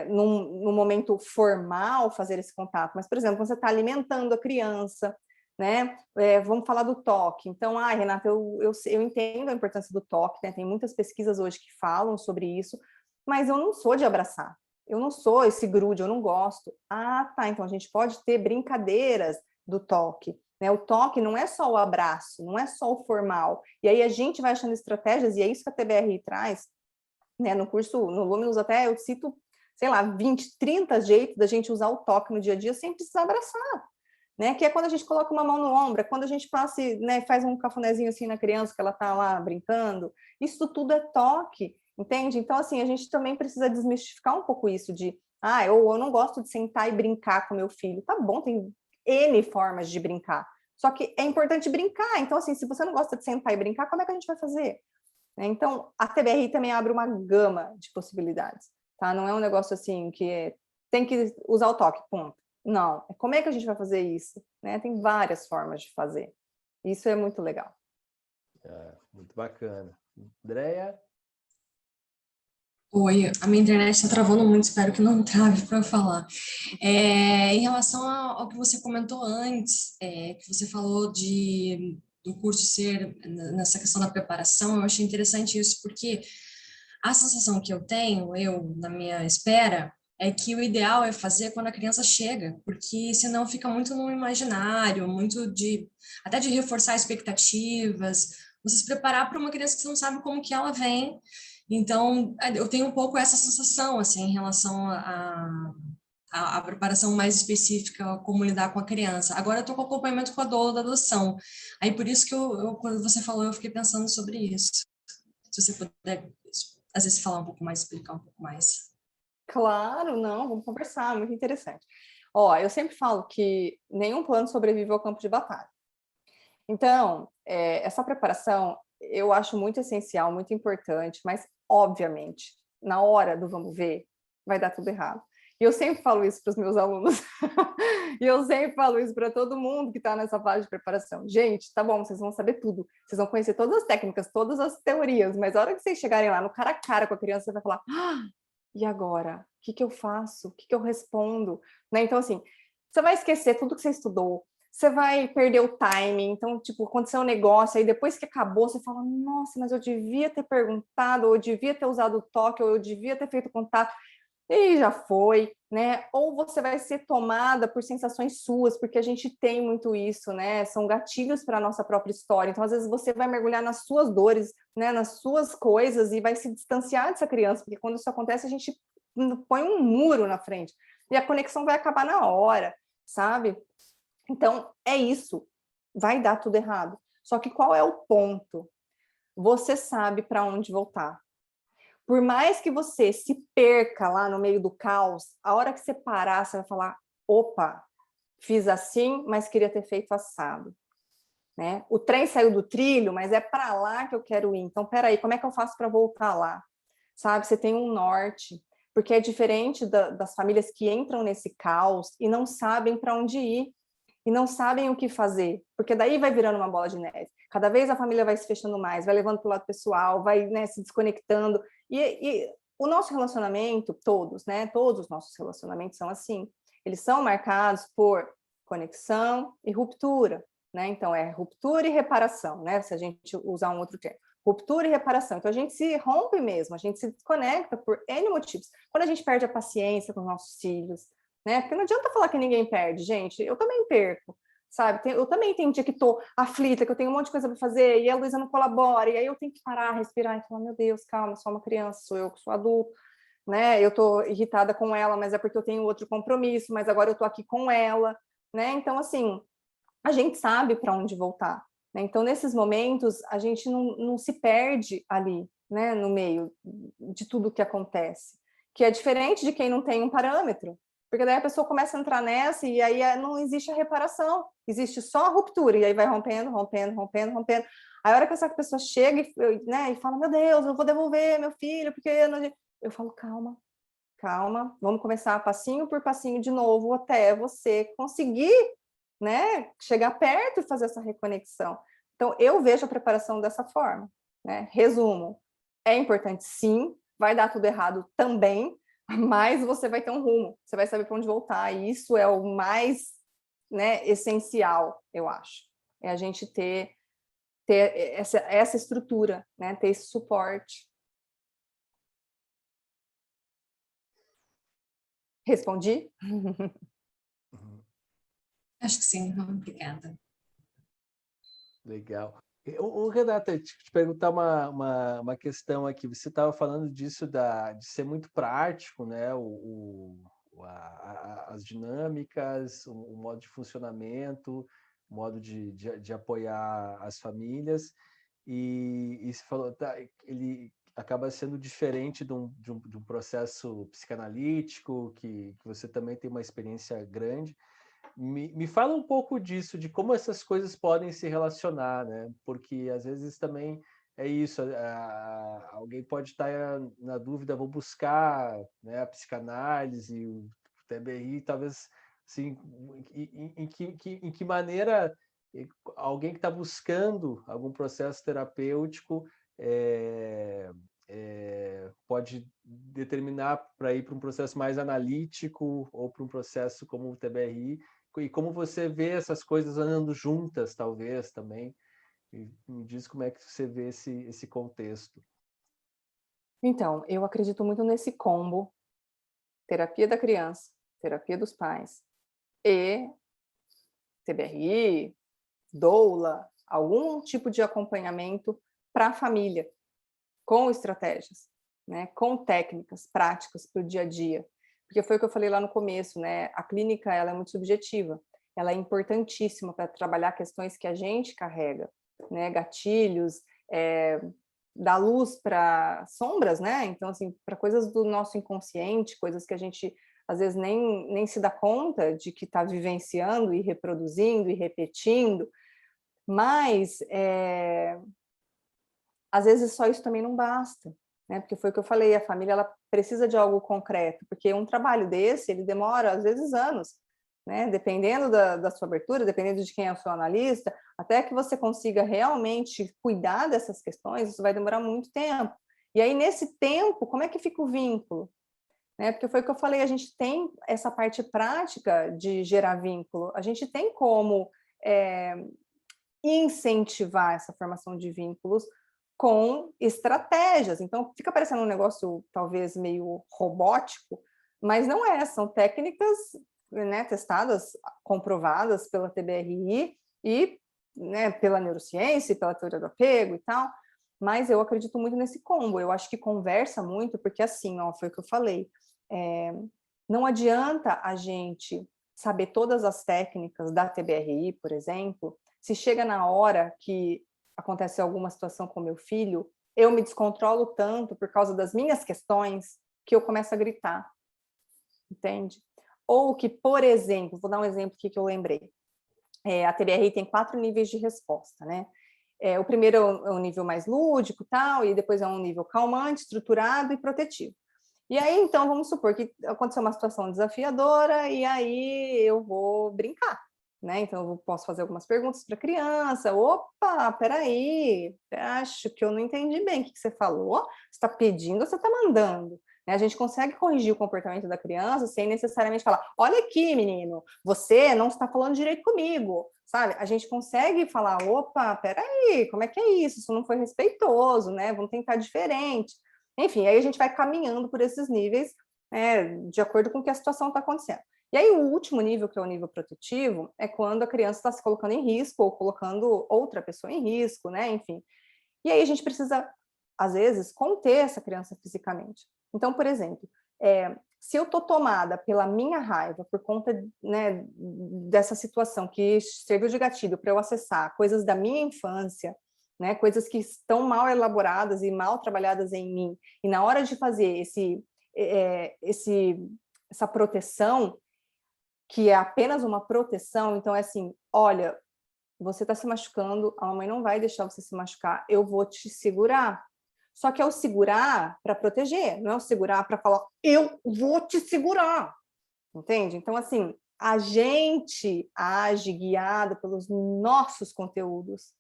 S2: num momento formal, fazer esse contato, mas, por exemplo, quando você está alimentando a criança, né? Vamos falar do toque. Então, Renata, eu entendo a importância do toque, né? Tem muitas pesquisas hoje que falam sobre isso, mas eu não sou de abraçar. Eu não sou esse grude, eu não gosto. Tá, então a gente pode ter brincadeiras do toque. Né? O toque não é só o abraço, não é só o formal. E aí a gente vai achando estratégias, e é isso que a TBRI traz, né? No curso, no Luminous até eu cito, sei lá, 20, 30 jeitos da gente usar o toque no dia a dia sem precisar abraçar. né? Que é quando a gente coloca uma mão no ombro, é quando a gente passa, né, faz um cafunézinho assim na criança que ela tá lá brincando. Isso tudo é toque, entende? Então, assim, a gente também precisa desmistificar um pouco isso de, eu não gosto de sentar e brincar com meu filho. Tá bom, tem N formas de brincar. Só que é importante brincar. Então, assim, se você não gosta de sentar e brincar, como é que a gente vai fazer? Então, a TBRI também abre uma gama de possibilidades, tá? Não é um negócio assim que tem que usar o toque, ponto. Não, como é que a gente vai fazer isso? Né? Tem várias formas de fazer. Isso é muito legal.
S1: Muito bacana. Andréia?
S3: Oi, a minha internet está travando muito, espero que não trave para eu falar. Em relação ao que você comentou antes, que você falou do curso ser nessa questão da preparação, eu achei interessante isso, porque a sensação que eu tenho, na minha espera, é que o ideal é fazer quando a criança chega, porque senão fica muito no imaginário, até de reforçar expectativas, você se preparar para uma criança que você não sabe como que ela vem. Então, eu tenho um pouco essa sensação, assim, em relação à preparação mais específica, como lidar com a criança. Agora eu estou com acompanhamento com a doula da adoção. Aí, por isso que quando você falou, eu fiquei pensando sobre isso. Se você puder, às vezes, falar um pouco mais, explicar um pouco mais.
S2: Claro, não, vamos conversar, muito interessante. Ó, eu sempre falo que nenhum plano sobrevive ao campo de batalha. Então, essa preparação eu acho muito essencial, muito importante, mas, obviamente, na hora do vamos ver, vai dar tudo errado. E eu sempre falo isso para os meus alunos. E eu sempre falo isso para todo mundo que está nessa fase de preparação. Gente, tá bom, vocês vão saber tudo. Vocês vão conhecer todas as técnicas, todas as teorias, mas a hora que vocês chegarem lá no cara a cara com a criança, você vai falar, e agora? O que eu faço? O que eu respondo? Né? Então, assim, você vai esquecer tudo que você estudou, você vai perder o timing. Então, tipo, aconteceu um negócio, aí depois que acabou, você fala, nossa, mas eu devia ter perguntado, ou eu devia ter usado o toque, ou eu devia ter feito contato, e já foi, né? Ou você vai ser tomada por sensações suas, porque a gente tem muito isso, né? São gatilhos para a nossa própria história. Então, às vezes, você vai mergulhar nas suas dores, né? Nas suas coisas, e vai se distanciar dessa criança, porque quando isso acontece, a gente põe um muro na frente, e a conexão vai acabar na hora, sabe? Então, é isso. Vai dar tudo errado. Só que qual é o ponto? Você sabe para onde voltar. Por mais que você se perca lá no meio do caos, a hora que você parar, você vai falar, opa, fiz assim, mas queria ter feito assado. Né? O trem saiu do trilho, mas é para lá que eu quero ir. Então, peraí, como é que eu faço para voltar lá? Sabe, você tem um norte, porque é diferente das famílias que entram nesse caos e não sabem para onde ir. E não sabem o que fazer, porque daí vai virando uma bola de neve. Cada vez a família vai se fechando mais, vai levando para o lado pessoal, vai, né, se desconectando. E o nosso relacionamento, todos, né, todos os nossos relacionamentos são assim. Eles são marcados por conexão e ruptura, né? Então é ruptura e reparação, né? Se a gente usar um outro termo. Ruptura e reparação. Então a gente se rompe mesmo, a gente se desconecta por N motivos. Quando a gente perde a paciência com os nossos filhos, né? Porque não adianta falar que ninguém perde, gente. Eu também perco, sabe? Eu também tenho dia que estou aflita, que eu tenho um monte de coisa para fazer, e a Luísa não colabora, e aí eu tenho que parar, respirar e falar, meu Deus, calma, sou uma criança, sou eu que sou adulto, né? Eu estou irritada com ela, mas é porque eu tenho outro compromisso, mas agora eu estou aqui com ela, né? Então, assim, a gente sabe para onde voltar, né? Então, nesses momentos, a gente não se perde ali, né? No meio de tudo que acontece, que é diferente de quem não tem um parâmetro, porque daí a pessoa começa a entrar nessa e aí não existe a reparação, existe só a ruptura, e aí vai rompendo, rompendo, rompendo, rompendo. Aí a hora que essa pessoa chega né, e fala, meu Deus, eu vou devolver meu filho, porque eu falo, calma, calma, vamos começar passinho por passinho de novo, até você conseguir, né, chegar perto e fazer essa reconexão. Então, eu vejo a preparação dessa forma, né? Resumo, é importante sim, vai dar tudo errado também, mas você vai ter um rumo, você vai saber para onde voltar, e isso é o mais, né, essencial, eu acho. É a gente ter essa estrutura, né, ter esse suporte. Respondi?
S3: Acho que sim, obrigada.
S1: Legal. Renata, te perguntar uma questão aqui. Você estava falando disso de ser muito prático, né? as dinâmicas, o modo de funcionamento, o modo de apoiar as famílias, e você falou, tá, ele acaba sendo diferente de um processo psicanalítico, que você também tem uma experiência grande. Me fala um pouco disso, de como essas coisas podem se relacionar, né? Porque às vezes também é isso, alguém pode estar na dúvida, vou buscar, né, a psicanálise, o TBI, talvez, assim, em que maneira alguém que está buscando algum processo terapêutico pode determinar para ir para um processo mais analítico ou para um processo como o TBRI, e como você vê essas coisas andando juntas, talvez, também. E me diz como é que você vê esse contexto.
S2: Então, eu acredito muito nesse combo, terapia da criança, terapia dos pais e TBRI, doula, algum tipo de acompanhamento para a família, com estratégias, né, com técnicas práticas para o dia a dia. Porque foi o que eu falei lá no começo, né? A clínica, ela é muito subjetiva, ela é importantíssima para trabalhar questões que a gente carrega, né? Gatilhos, dar luz para sombras, né? Então, assim, para coisas do nosso inconsciente, coisas que a gente às vezes nem se dá conta de que está vivenciando e reproduzindo e repetindo, mas às vezes só isso também não basta, né? Porque foi o que eu falei, a família ela precisa de algo concreto, porque um trabalho desse, ele demora às vezes anos, né? Dependendo da sua abertura, dependendo de quem é o seu analista, até que você consiga realmente cuidar dessas questões, isso vai demorar muito tempo. E aí, nesse tempo, como é que fica o vínculo? Né? Porque foi o que eu falei, a gente tem essa parte prática de gerar vínculo, a gente tem como incentivar essa formação de vínculos com estratégias. Então, fica parecendo um negócio talvez meio robótico, mas não é, são técnicas, né, testadas, comprovadas pela TBRI e, né, pela neurociência, pela teoria do apego e tal, mas eu acredito muito nesse combo, eu acho que conversa muito, porque assim, ó, foi o que eu falei, não adianta a gente saber todas as técnicas da TBRI, por exemplo, se chega na hora que acontece alguma situação com meu filho, eu me descontrolo tanto por causa das minhas questões que eu começo a gritar, entende? Ou que, por exemplo, vou dar um exemplo aqui que eu lembrei. A TBRI tem 4 níveis de resposta, né? O primeiro é um nível mais lúdico, tal, e depois é um nível calmante, estruturado e protetivo. E aí, então, vamos supor que aconteceu uma situação desafiadora e aí eu vou brincar, né? Então, eu posso fazer algumas perguntas para a criança. Opa, peraí, acho que eu não entendi bem o que você falou. Você está pedindo ou você está mandando? A gente consegue corrigir o comportamento da criança sem necessariamente falar, olha aqui, menino, você não está falando direito comigo, sabe? A gente consegue falar, opa, peraí, como é que é isso? Isso não foi respeitoso, né? Vamos tentar diferente. Enfim, aí a gente vai caminhando por esses níveis, de acordo com o que a situação está acontecendo. E aí o último nível, que é o nível protetivo, é quando a criança está se colocando em risco ou colocando outra pessoa em risco, né? Enfim. E aí a gente precisa, às vezes, conter essa criança fisicamente. Então, por exemplo, se eu estou tomada pela minha raiva, por conta, né, dessa situação que serviu de gatilho para eu acessar coisas da minha infância, né, coisas que estão mal elaboradas e mal trabalhadas em mim, e na hora de fazer essa proteção, que é apenas uma proteção, então é assim, olha, você está se machucando, a mamãe não vai deixar você se machucar, eu vou te segurar. Só que é o segurar para proteger, não é o segurar para falar, eu vou te segurar, entende? Então, assim, a gente age guiado pelos nossos conteúdos.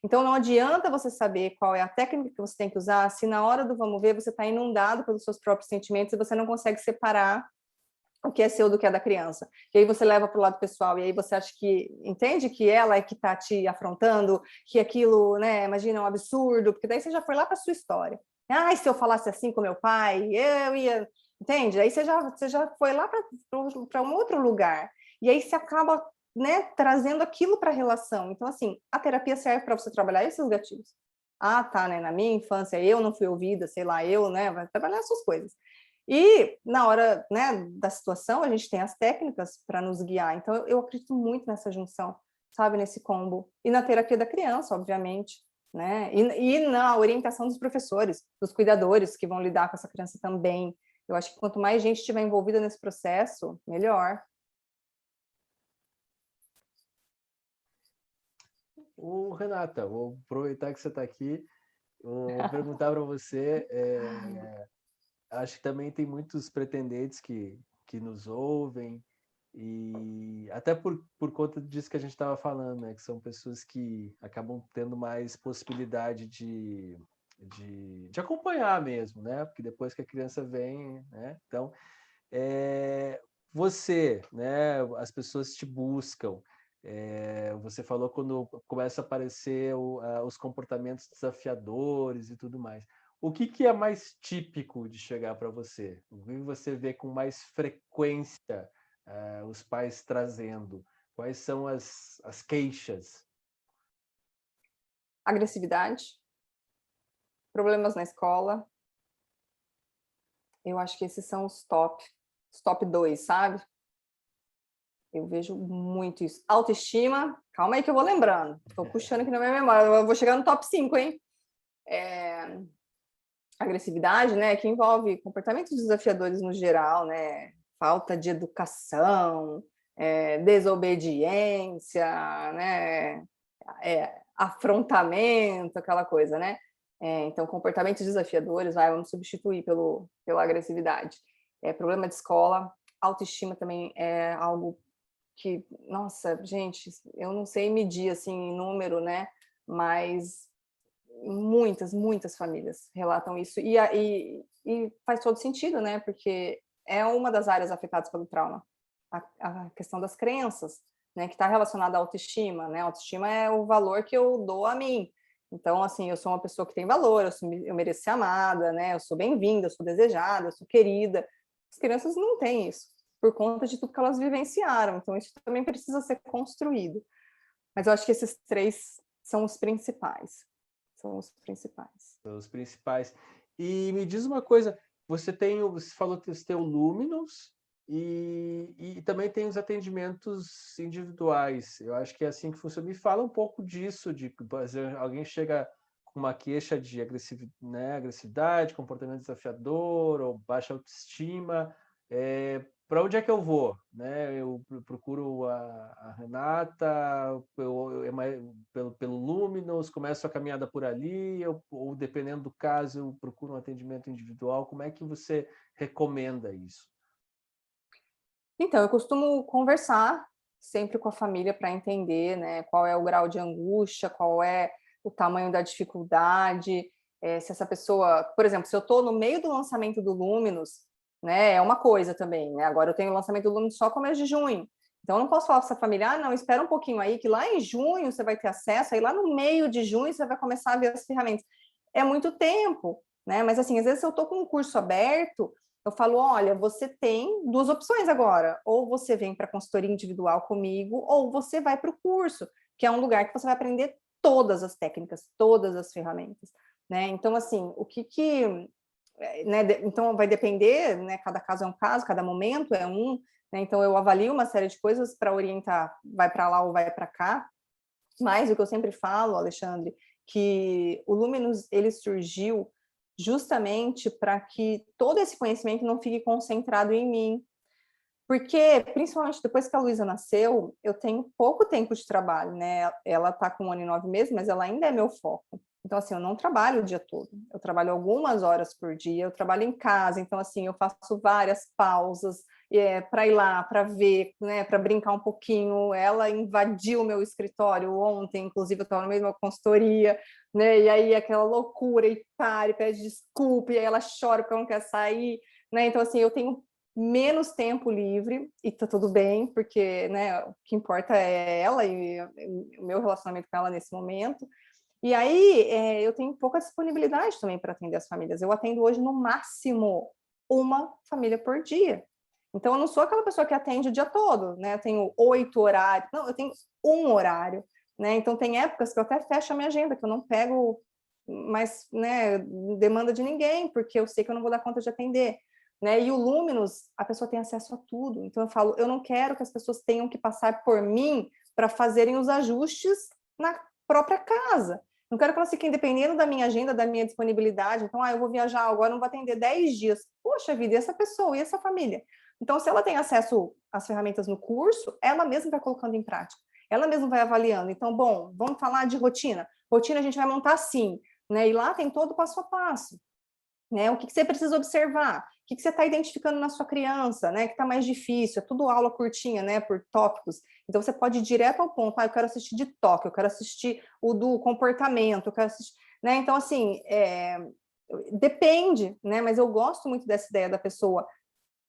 S2: Então, não adianta você saber qual é a técnica que você tem que usar se na hora do vamos ver você está inundado pelos seus próprios sentimentos e você não consegue separar o que é seu do que é da criança. E aí você leva para o lado pessoal, e aí você acha que, entende que ela é que está te afrontando, que aquilo, né, imagina, é um absurdo, porque daí você já foi lá para a sua história. Ah, se eu falasse assim com meu pai, eu ia... Entende? Aí você já foi lá para um outro lugar. E aí você acaba, né, trazendo aquilo para a relação. Então, assim, a terapia serve para você trabalhar esses gatilhos. Ah, tá, né, na minha infância eu não fui ouvida, sei lá, eu, né, vai trabalhar essas coisas. E na hora, né, da situação, a gente tem as técnicas para nos guiar. Então, eu acredito muito nessa junção, sabe, nesse combo. E na terapia da criança, obviamente, né? E na orientação dos professores, dos cuidadores que vão lidar com essa criança também. Eu acho que quanto mais gente estiver envolvida nesse processo, melhor.
S1: Renata, vou aproveitar que você está aqui, vou perguntar para você, acho que também tem muitos pretendentes que nos ouvem, e até por conta disso que a gente estava falando, né, que são pessoas que acabam tendo mais possibilidade de acompanhar mesmo, né, porque depois que a criança vem, né, então, você, né, as pessoas te buscam, você falou quando começa a aparecer os comportamentos desafiadores e tudo mais. O que é mais típico de chegar para você? O que você vê com mais frequência os pais trazendo? Quais são as queixas?
S2: Agressividade, problemas na escola. Eu acho que esses são os top 2, sabe? Eu vejo muito isso. Autoestima, calma aí que eu vou lembrando. Estou puxando aqui na minha memória. Eu vou chegar no top 5, hein? Agressividade, né? Que envolve comportamentos desafiadores no geral, né? Falta de educação, desobediência, né? Afrontamento, aquela coisa, né? Então, comportamentos desafiadores, vamos substituir pela agressividade. Problema de escola, autoestima também é algo que, nossa, gente, eu não sei medir assim em número, né? Mas muitas famílias relatam isso e faz todo sentido, né? Porque é uma das áreas afetadas pelo trauma, a questão das crenças, né? Que está relacionada à autoestima, né? A autoestima é o valor que eu dou a mim. Então, assim, eu sou uma pessoa que tem valor, eu mereço ser amada, né? Eu sou bem-vinda, eu sou desejada, eu sou querida. As crianças não têm isso, por conta de tudo que elas vivenciaram. Então, isso também precisa ser construído. Mas eu acho que esses 3 são os principais. São os principais.
S1: São os principais. E me diz uma coisa, você falou que você tem o Luminous e também tem os atendimentos individuais. Eu acho que é assim que funciona. Me fala um pouco disso, de alguém chega com uma queixa de agressividade, comportamento desafiador ou baixa autoestima. Para onde é que eu vou? Né? Eu procuro a Renata, pelo Luminous, começo a caminhada por ali, ou dependendo do caso, eu procuro um atendimento individual. Como é que você recomenda isso?
S2: Então, eu costumo conversar sempre com a família para entender, né, qual é o grau de angústia, qual é o tamanho da dificuldade, se essa pessoa, por exemplo, se eu estou no meio do lançamento do Luminous, né, é uma coisa também, né? Agora eu tenho o lançamento do Luminous só começo de junho, então eu não posso falar para essa família, não, espera um pouquinho aí, que lá em junho você vai ter acesso, aí lá no meio de junho você vai começar a ver as ferramentas. É muito tempo, né? Mas assim, às vezes se eu estou com um curso aberto, eu falo, olha, você tem 2 opções agora, ou você vem para a consultoria individual comigo, ou você vai para o curso, que é um lugar que você vai aprender todas as técnicas, todas as ferramentas, né? Então, assim, né, então vai depender, né, cada caso é um caso, cada momento é um, né, então eu avalio uma série de coisas para orientar, vai para lá ou vai para cá, mas o que eu sempre falo, Alexandre, que o Luminous, ele surgiu justamente para que todo esse conhecimento não fique concentrado em mim. Porque, principalmente depois que a Luísa nasceu, eu tenho pouco tempo de trabalho, né? Ela está com 1 ano e 9 meses, mas ela ainda é meu foco. Então, assim, eu não trabalho o dia todo. Eu trabalho algumas horas por dia, eu trabalho em casa. Então, assim, eu faço várias pausas para ir lá, para ver, né? Para brincar um pouquinho. Ela invadiu o meu escritório ontem, inclusive eu estava no meio de uma consultoria, né? E aí aquela loucura, e para, e pede desculpa, e aí ela chora porque ela não quer sair, né? Então, assim, eu tenho menos tempo livre, e tá tudo bem, porque, né, o que importa é ela e o meu relacionamento com ela nesse momento. E aí, eu tenho pouca disponibilidade também para atender as famílias. Eu atendo hoje, no máximo, uma família por dia. Então, eu não sou aquela pessoa que atende o dia todo, né? Eu tenho 8 horários. Não, eu tenho um horário, né? Então, tem épocas que eu até fecho a minha agenda, que eu não pego mais, né, demanda de ninguém, porque eu sei que eu não vou dar conta de atender. né? E o Luminous, a pessoa tem acesso a tudo. Então eu falo, eu não quero que as pessoas tenham que passar por mim para fazerem os ajustes na própria casa. Não quero que elas fiquem dependendo da minha agenda, da minha disponibilidade. Então, eu vou viajar agora, não vou atender 10 dias. Poxa vida, e essa pessoa, e essa família? Então, se ela tem acesso às ferramentas no curso, ela mesma vai colocando em prática. Ela mesma vai avaliando. Então, bom, vamos falar de rotina. Rotina a gente vai montar assim, né? E lá tem todo o passo a passo. Né? O que você precisa observar? O que você está identificando na sua criança, né? Que está mais difícil, é tudo aula curtinha, né? Por tópicos. Então, você pode ir direto ao ponto. Eu quero assistir de toque, eu quero assistir o do comportamento, eu quero assistir... Né? Então, assim, depende, né? Mas eu gosto muito dessa ideia da pessoa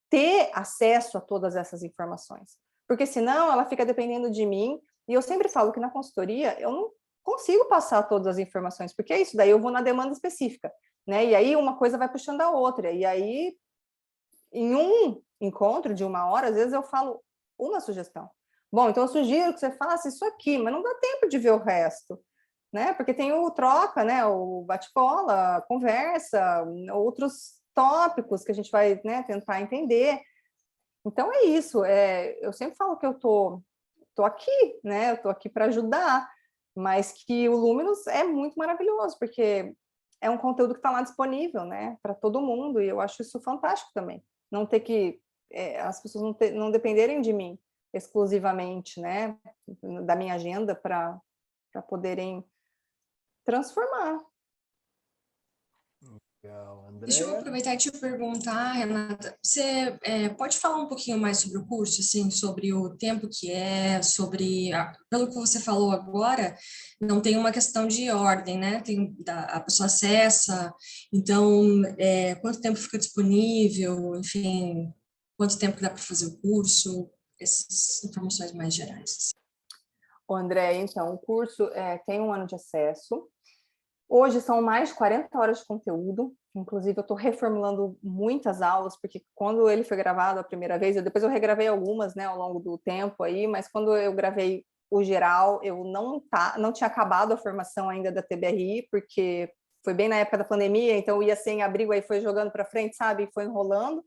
S2: ter acesso a todas essas informações. Porque senão ela fica dependendo de mim. E eu sempre falo que na consultoria eu não consigo passar todas as informações, porque é isso, daí eu vou na demanda específica. Né? E aí uma coisa vai puxando a outra. E aí, em um encontro de 1 hora, às vezes eu falo uma sugestão. Bom, então eu sugiro que você faça isso aqui, mas não dá tempo de ver o resto, né? Porque tem o troca, né? O bate-bola, a conversa, outros tópicos que a gente vai, né, tentar entender. Então é isso. Eu sempre falo que eu tô aqui, né? Eu tô aqui para ajudar, mas que o Luminous é muito maravilhoso, porque é um conteúdo que está lá disponível, né, para todo mundo, e eu acho isso fantástico também. Não ter que, as pessoas não dependerem de mim exclusivamente, né, da minha agenda para poderem transformar.
S1: Legal,
S3: Deixa eu
S1: Andréia?
S3: aproveitar e te perguntar, Renata, você pode falar um pouquinho mais sobre o curso, assim, sobre o tempo que é, sobre, pelo que você falou agora, não tem uma questão de ordem, né? A pessoa acessa, então, quanto tempo fica disponível, enfim, quanto tempo que dá para fazer o curso, essas informações mais gerais.
S2: O André, então, o curso tem 1 ano de acesso. Hoje são mais de 40 horas de conteúdo, inclusive eu estou reformulando muitas aulas, porque quando ele foi gravado a primeira vez, depois eu regravei algumas, né, ao longo do tempo aí, mas quando eu gravei o geral, eu não tinha acabado a formação ainda da TBRI, porque foi bem na época da pandemia, então eu ia sem abrigo, aí foi jogando para frente, sabe, e foi enrolando.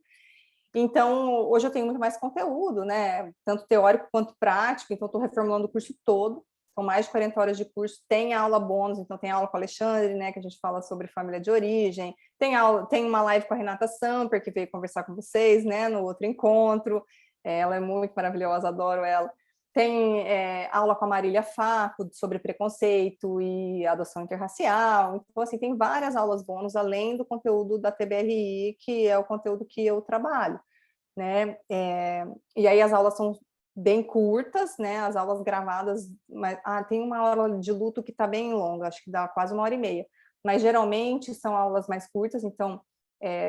S2: Então, hoje eu tenho muito mais conteúdo, né, tanto teórico quanto prático, então estou reformulando o curso todo. São mais de 40 horas de curso, tem aula bônus, então tem aula com a Alexandre, né, que a gente fala sobre família de origem, tem uma live com a Renata Samper, que veio conversar com vocês, né, no outro encontro, ela é muito maravilhosa, adoro ela. Tem aula com a Marília Faco sobre preconceito e adoção interracial, então assim, tem várias aulas bônus, além do conteúdo da TBRI, que é o conteúdo que eu trabalho, né, e aí as aulas são bem curtas, né? As aulas gravadas, mas tem uma aula de luto que está bem longa, acho que dá quase 1 hora e meia. Mas geralmente são aulas mais curtas, então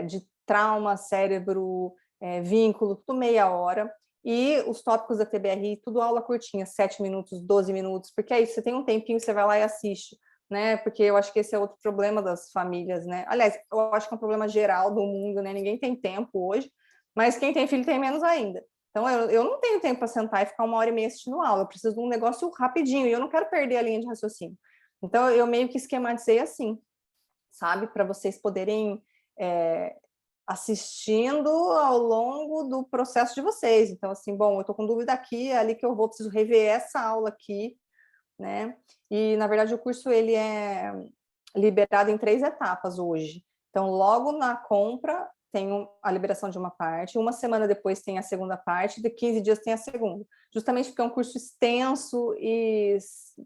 S2: de trauma, cérebro, vínculo, tudo meia hora. E os tópicos da TBRI, tudo aula curtinha, 7 minutos, 12 minutos, porque aí você tem um tempinho, você vai lá e assiste, né? Porque eu acho que esse é outro problema das famílias, né? Aliás, eu acho que é um problema geral do mundo, né? Ninguém tem tempo hoje, mas quem tem filho tem menos ainda. Então, eu não tenho tempo para sentar e ficar 1 hora e meia assistindo aula, eu preciso de um negócio rapidinho, e eu não quero perder a linha de raciocínio. Então, eu meio que esquematizei assim, sabe? Para vocês poderem assistindo ao longo do processo de vocês. Então, assim, bom, eu estou com dúvida aqui, é ali que eu vou, preciso rever essa aula aqui, né? E, na verdade, o curso, ele é liberado em 3 etapas hoje. Então, logo na compra, tem a liberação de uma parte, 1 semana depois tem a segunda parte, de 15 dias tem a segunda. Justamente porque é um curso extenso e,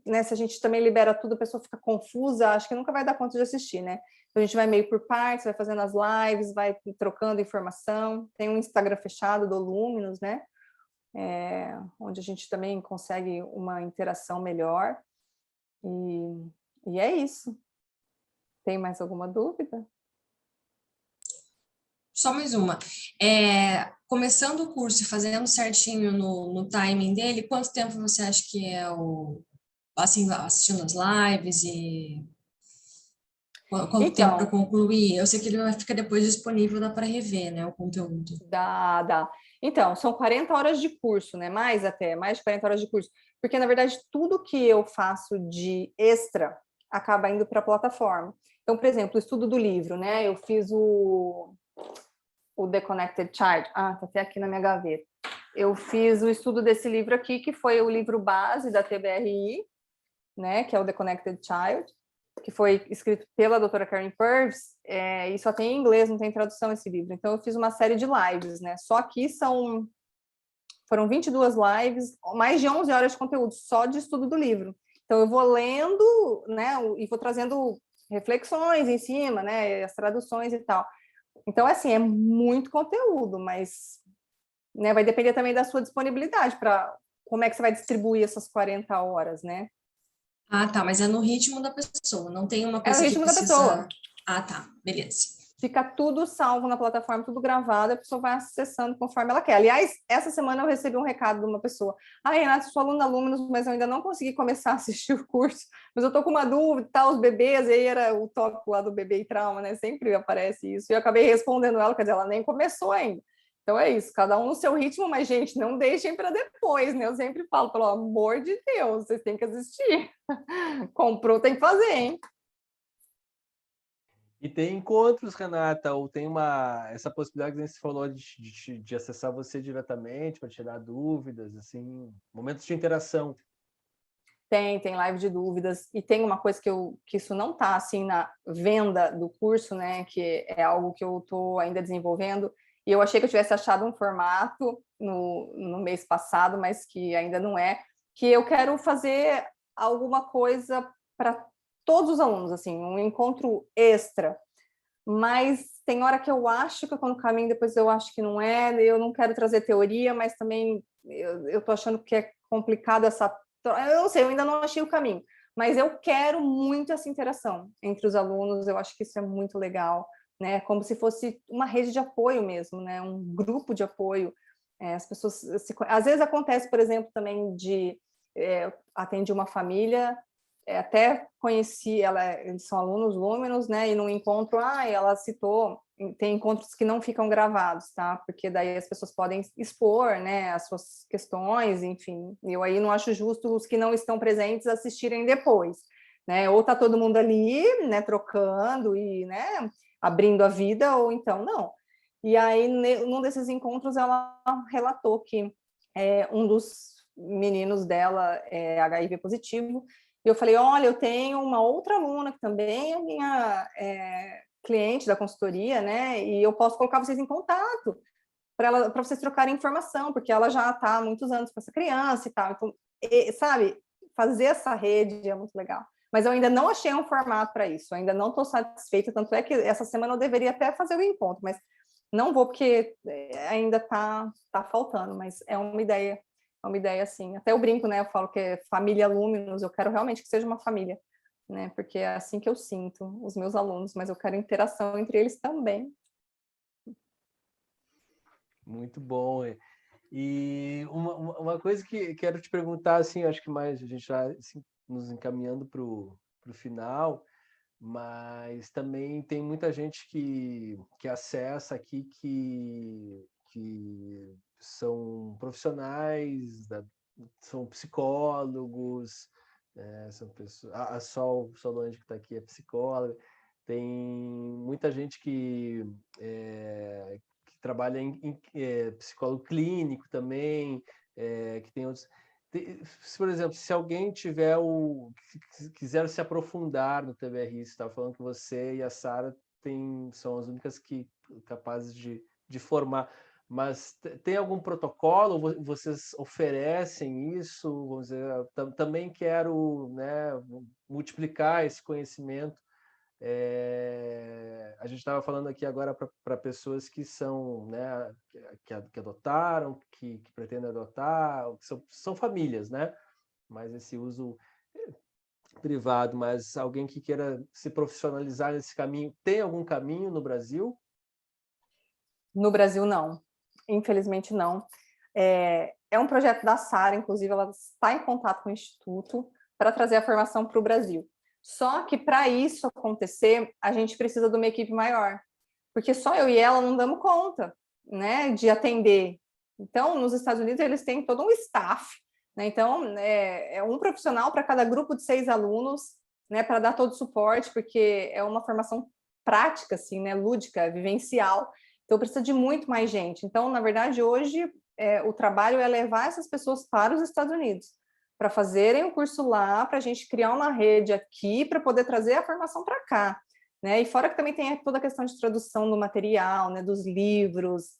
S2: né, se a gente também libera tudo, a pessoa fica confusa, acho que nunca vai dar conta de assistir, né? Então, a gente vai meio por partes, vai fazendo as lives, vai trocando informação. Tem um Instagram fechado do Luminous, né? Onde a gente também consegue uma interação melhor. E é isso. Tem mais alguma dúvida?
S3: Só mais uma. Começando o curso e fazendo certinho no timing dele, quanto tempo você acha que é assim, assistindo as lives e quanto tempo para
S2: Então,
S3: concluir? Eu sei que ele vai ficar depois disponível, dá para rever, né, o conteúdo.
S2: dá. Então, são 40 horas de curso, né? Mais de 40 horas de curso. Porque, na verdade, tudo que eu faço de extra acaba indo para a plataforma. Então, por exemplo, o estudo do livro, né? Eu fiz o The Connected Child. Tá até aqui na minha gaveta. Eu fiz o estudo desse livro aqui, que foi o livro base da TBRI, né, que é o The Connected Child, que foi escrito pela doutora Karen Purves, e só tem em inglês, não tem tradução esse livro. Então, eu fiz uma série de lives, né? Só que foram 22 lives, mais de 11 horas de conteúdo, só de estudo do livro. Então, eu vou lendo, né, e vou trazendo reflexões em cima, né, as traduções e tal. Então, assim, é muito conteúdo, mas, né, vai depender também da sua disponibilidade para como é que você vai distribuir essas 40 horas, né?
S3: Tá, mas é no ritmo da pessoa, não tem uma
S2: É o
S3: coisa que
S2: ritmo da
S3: precisa...
S2: pessoa.
S3: Tá, beleza.
S2: Fica tudo salvo na plataforma, tudo gravado, a pessoa vai acessando conforme ela quer. Aliás, essa semana eu recebi um recado de uma pessoa. Renata, sou aluna da Luminous, mas eu ainda não consegui começar a assistir o curso, mas eu tô com uma dúvida, os bebês, e aí era o tópico lá do bebê e trauma, né? Sempre aparece isso. E eu acabei respondendo ela, quer dizer, ela nem começou ainda. Então é isso, cada um no seu ritmo, mas, gente, não deixem para depois, né? Eu sempre falo, pelo amor de Deus, vocês têm que assistir. Comprou, tem que fazer, hein?
S1: E tem encontros, Renata, ou tem essa possibilidade que você falou de acessar você diretamente para tirar dúvidas, assim, momentos de interação.
S2: Tem live de dúvidas, e tem uma coisa que isso não está assim na venda do curso, né? Que é algo que eu estou ainda desenvolvendo, e eu achei que eu tivesse achado um formato no mês passado, mas que ainda não é, que eu quero fazer alguma coisa para todos os alunos, assim, um encontro extra, mas tem hora que eu acho que eu estou no caminho, depois eu acho que não é, eu não quero trazer teoria, mas também eu estou achando que é complicado eu não sei, eu ainda não achei o caminho, mas eu quero muito essa interação entre os alunos, eu acho que isso é muito legal, né? Como se fosse uma rede de apoio mesmo, né? Um grupo de apoio. As pessoas às vezes acontece, por exemplo, também atende uma família, até conheci eles são alunos Luminous, né? E no encontro, ela citou, tem encontros que não ficam gravados, tá? Porque daí as pessoas podem expor, né, as suas questões, enfim. Eu aí não acho justo os que não estão presentes assistirem depois, né? Ou tá todo mundo ali, né, trocando e, né, abrindo a vida, ou então não. E aí, num desses encontros, ela relatou que um dos meninos dela é HIV positivo. E eu falei, olha, eu tenho uma outra aluna que também é minha cliente da consultoria, né? E eu posso colocar vocês em contato para vocês trocarem informação, porque ela já está há muitos anos com essa criança e tal. Então, sabe, fazer essa rede é muito legal. Mas eu ainda não achei um formato para isso, ainda não estou satisfeita, tanto é que essa semana eu deveria até fazer o encontro, mas não vou porque ainda tá faltando, mas é uma ideia assim. Até eu brinco, né? Eu falo que é família Luminous, eu quero realmente que seja uma família, né? Porque é assim que eu sinto os meus alunos, mas eu quero interação entre eles também.
S1: Muito bom. E uma coisa que quero te perguntar, assim, acho que mais a gente está assim, nos encaminhando para o final, mas também tem muita gente que acessa aqui que são profissionais, são psicólogos, são pessoas, a Sol Solange que está aqui é psicóloga, tem muita gente que trabalha em psicólogo clínico também, que tem outros... Por exemplo, se alguém quiser se aprofundar no TBRI, você estava falando que você e a Sara são as únicas capazes de formar, mas tem algum protocolo? Vocês oferecem isso? Vamos dizer, também quero, né, multiplicar esse conhecimento. A gente estava falando aqui agora para pessoas que são, né, que adotaram, que pretendem adotar, que são famílias, né? Mas esse uso privado, mas alguém que queira se profissionalizar nesse caminho, tem algum caminho no Brasil?
S2: No Brasil, não. Infelizmente, não. É um projeto da Sara, inclusive, ela está em contato com o Instituto para trazer a formação para o Brasil. Só que, para isso acontecer, a gente precisa de uma equipe maior, porque só eu e ela não damos conta, né, de atender. Então, nos Estados Unidos, eles têm todo um staff, né? Então, é um profissional para cada grupo de 6 alunos, né, para dar todo o suporte, porque é uma formação prática, assim, né, lúdica, vivencial. Então, precisa de muito mais gente. Então, na verdade, hoje, o trabalho é levar essas pessoas para os Estados Unidos, para fazerem o curso lá, para a gente criar uma rede aqui, para poder trazer a formação para cá. Né? E fora que também tem toda a questão de tradução do material, né, dos livros,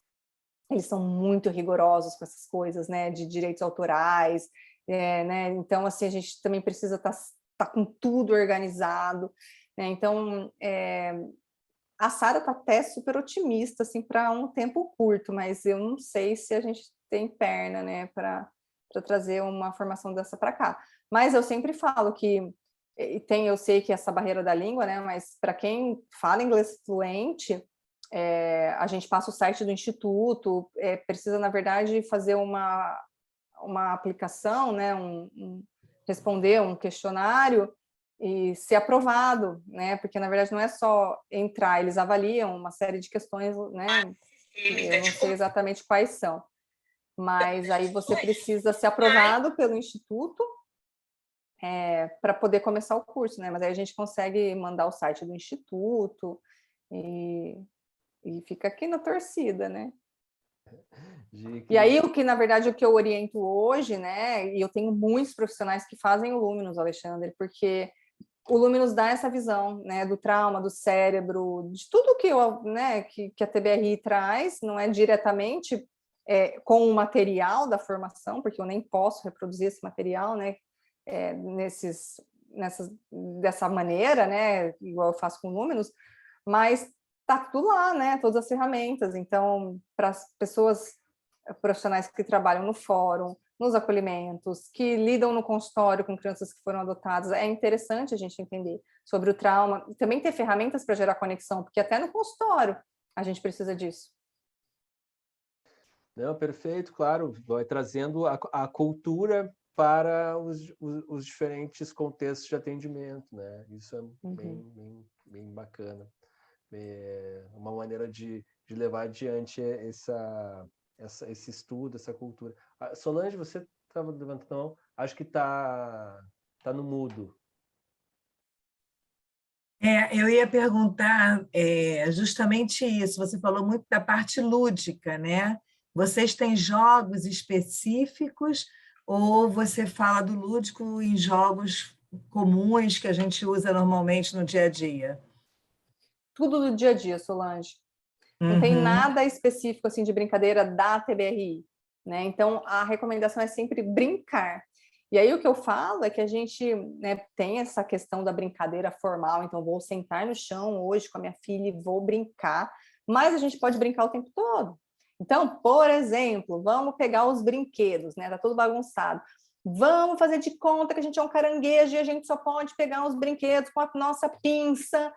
S2: eles são muito rigorosos com essas coisas, né, de direitos autorais, né, então, assim, a gente também precisa estar com tudo organizado, né, então, a Sara está até super otimista, assim, para um tempo curto, mas eu não sei se a gente tem perna, né, para trazer uma formação dessa para cá. Mas eu sempre falo que eu sei que essa barreira da língua, né, mas para quem fala inglês fluente, a gente passa o site do Instituto, precisa, na verdade, fazer uma aplicação, né, responder um questionário e ser aprovado, né, porque, na verdade, não é só entrar, eles avaliam uma série de questões, né, eu não sei exatamente quais são, mas aí você precisa ser aprovado pelo Instituto para poder começar o curso, né, mas aí a gente consegue mandar o site do Instituto e fica aqui na torcida, né? E aí, na verdade, o que eu oriento hoje, né? E eu tenho muitos profissionais que fazem o Luminous, Alexandre, porque o Luminous dá essa visão, né? Do trauma, do cérebro, de tudo que a TBRI traz, não é diretamente com o material da formação, porque eu nem posso reproduzir esse material, né? Dessa maneira, né? Igual eu faço com o Luminous, mas tá tudo lá, né? Todas as ferramentas. Então, para as pessoas profissionais que trabalham no fórum, nos acolhimentos, que lidam no consultório com crianças que foram adotadas, é interessante a gente entender sobre o trauma e também ter ferramentas para gerar conexão, porque até no consultório a gente precisa disso.
S1: Não, perfeito, claro, vai trazendo a cultura para os diferentes contextos de atendimento, né? Isso é bem bacana. Uma maneira de levar adiante esse estudo, essa cultura. Solange, você estava levantando a mão, acho que está no mudo.
S4: Eu ia perguntar justamente isso. Você falou muito da parte lúdica, né? Vocês têm jogos específicos ou você fala do lúdico em jogos comuns que a gente usa normalmente no dia a dia?
S2: Tudo do dia a dia, Solange. Não tem nada específico assim de brincadeira da TBRI, né? Então a recomendação é sempre brincar. E aí o que eu falo é que a gente, né, tem essa questão da brincadeira formal, então vou sentar no chão hoje com a minha filha e vou brincar, mas a gente pode brincar o tempo todo. Então, por exemplo, vamos pegar os brinquedos, né? Tá tudo bagunçado. Vamos fazer de conta que a gente é um caranguejo e a gente só pode pegar os brinquedos com a nossa pinça,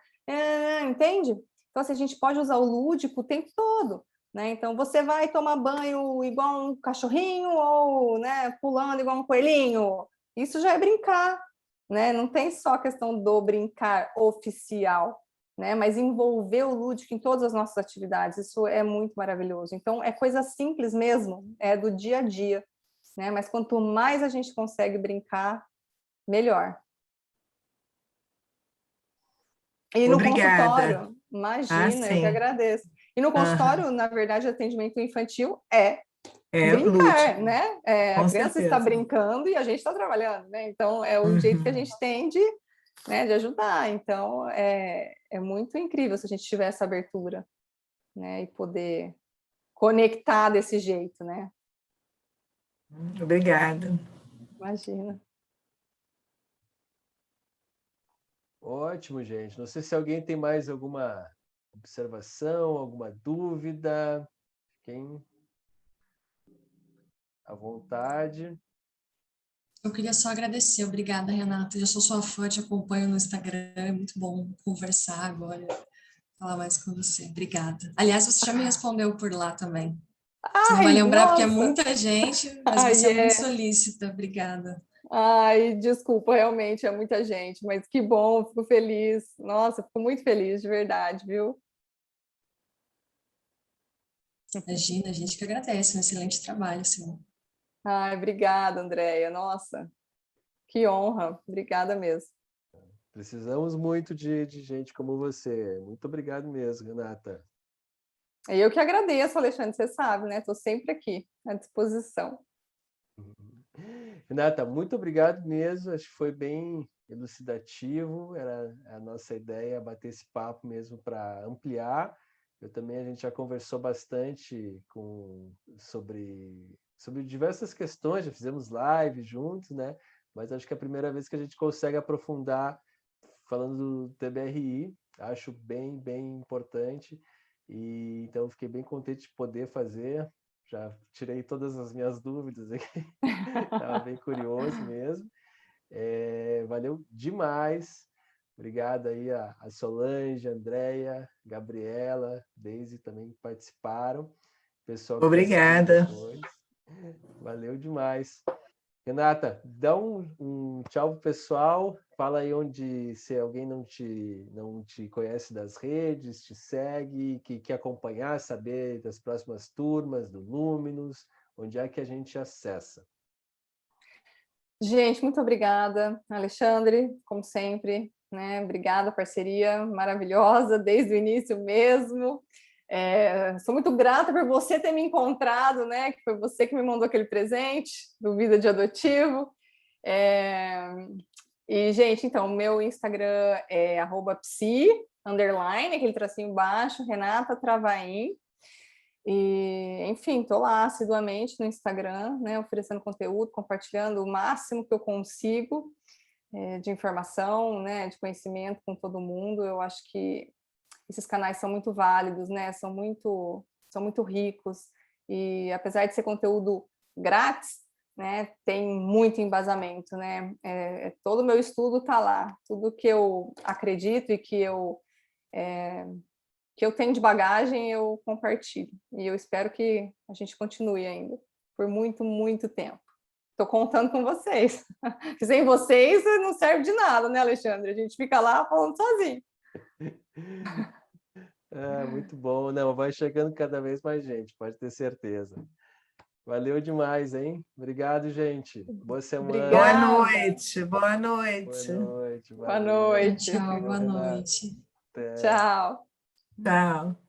S2: entende? Então, assim, a gente pode usar o lúdico o tempo todo, né? Então, você vai tomar banho igual um cachorrinho ou, né, pulando igual um coelhinho. Isso já é brincar, né? Não tem só a questão do brincar oficial, né? Mas envolver o lúdico em todas as nossas atividades, isso é muito maravilhoso. Então, é coisa simples mesmo, é do dia a dia, né? Mas quanto mais a gente consegue brincar, melhor. E no consultório, imagina, eu que agradeço. E no consultório, na verdade, atendimento infantil brincar,
S4: lúdico.
S2: né? A criança está brincando e a gente está trabalhando, né? Então, é o jeito que a gente tem de ajudar. Então, é muito incrível se a gente tiver essa abertura, né? E poder conectar desse jeito, né?
S4: Obrigada.
S2: Imagina.
S1: Ótimo, gente. Não sei se alguém tem mais alguma observação, alguma dúvida. Fiquem à vontade.
S3: Eu queria só agradecer. Obrigada, Renata. Eu sou sua fã, te acompanho no Instagram. É muito bom conversar agora, falar mais com você. Obrigada. Aliás, você já me respondeu por lá também. Você não vai lembrar
S2: nossa.
S3: porque é muita gente, mas você é muito solícita. Obrigada.
S2: Ai, desculpa, realmente é muita gente, mas que bom, fico feliz. Nossa, fico muito feliz, de verdade, viu?
S3: Imagina, a gente que agradece, um excelente trabalho, Simone.
S2: Ai, obrigada, Andréia. Nossa, que honra. Obrigada mesmo.
S1: Precisamos muito de gente como você. Muito obrigado mesmo, Renata.
S2: Eu que agradeço, Alexandre, você sabe, né? Estou sempre aqui à disposição.
S1: Renata, muito obrigado mesmo, acho que foi bem elucidativo, era a nossa ideia bater esse papo mesmo para ampliar. A gente já conversou bastante sobre diversas questões, já fizemos live juntos, né? Mas acho que é a primeira vez que a gente consegue aprofundar falando do TBRI, acho bem, bem importante, e então fiquei bem contente de poder fazer, já tirei todas as minhas dúvidas aqui, estava bem curioso mesmo. Valeu demais, obrigado aí a Solange, a Andréia, Gabriela, Deise também participaram, pessoal que está assistindo
S4: Obrigada.
S1: depois, valeu demais. Renata, dá um tchau pro pessoal, fala aí onde, se alguém não te conhece das redes, te segue, que quer acompanhar, saber das próximas turmas, do Luminus, onde é que a gente acessa?
S2: Gente, muito obrigada, Alexandre, como sempre, né? Obrigada, parceria maravilhosa desde o início mesmo. Sou muito grata por você ter me encontrado, né? Que foi você que me mandou aquele presente do Vida de Adotivo. E, gente, então, meu Instagram é @psi_, aquele tracinho baixo, Renata Travaim. E, enfim, estou lá assiduamente no Instagram, né, oferecendo conteúdo, compartilhando o máximo que eu consigo de informação, né, de conhecimento com todo mundo. Eu acho que esses canais são muito válidos, né, são muito ricos, e apesar de ser conteúdo grátis, né, tem muito embasamento, né, todo o meu estudo está lá, tudo que eu acredito e que eu tenho de bagagem, eu compartilho. E eu espero que a gente continue ainda por muito, muito tempo. Estou contando com vocês. Sem vocês não serve de nada, né, Alexandre? A gente fica lá falando sozinho.
S1: Muito bom. Não, vai chegando cada vez mais gente, pode ter certeza. Valeu demais, hein? Obrigado, gente. Boa semana.
S4: Boa
S2: Obrigada.
S4: noite, boa
S1: Boa
S4: noite.
S1: noite.
S2: Boa
S1: Valeu.
S2: noite.
S3: Tchau,
S1: Valeu,
S3: boa
S1: Renata.
S3: noite.
S1: Até.
S2: Tchau.
S4: Tchau.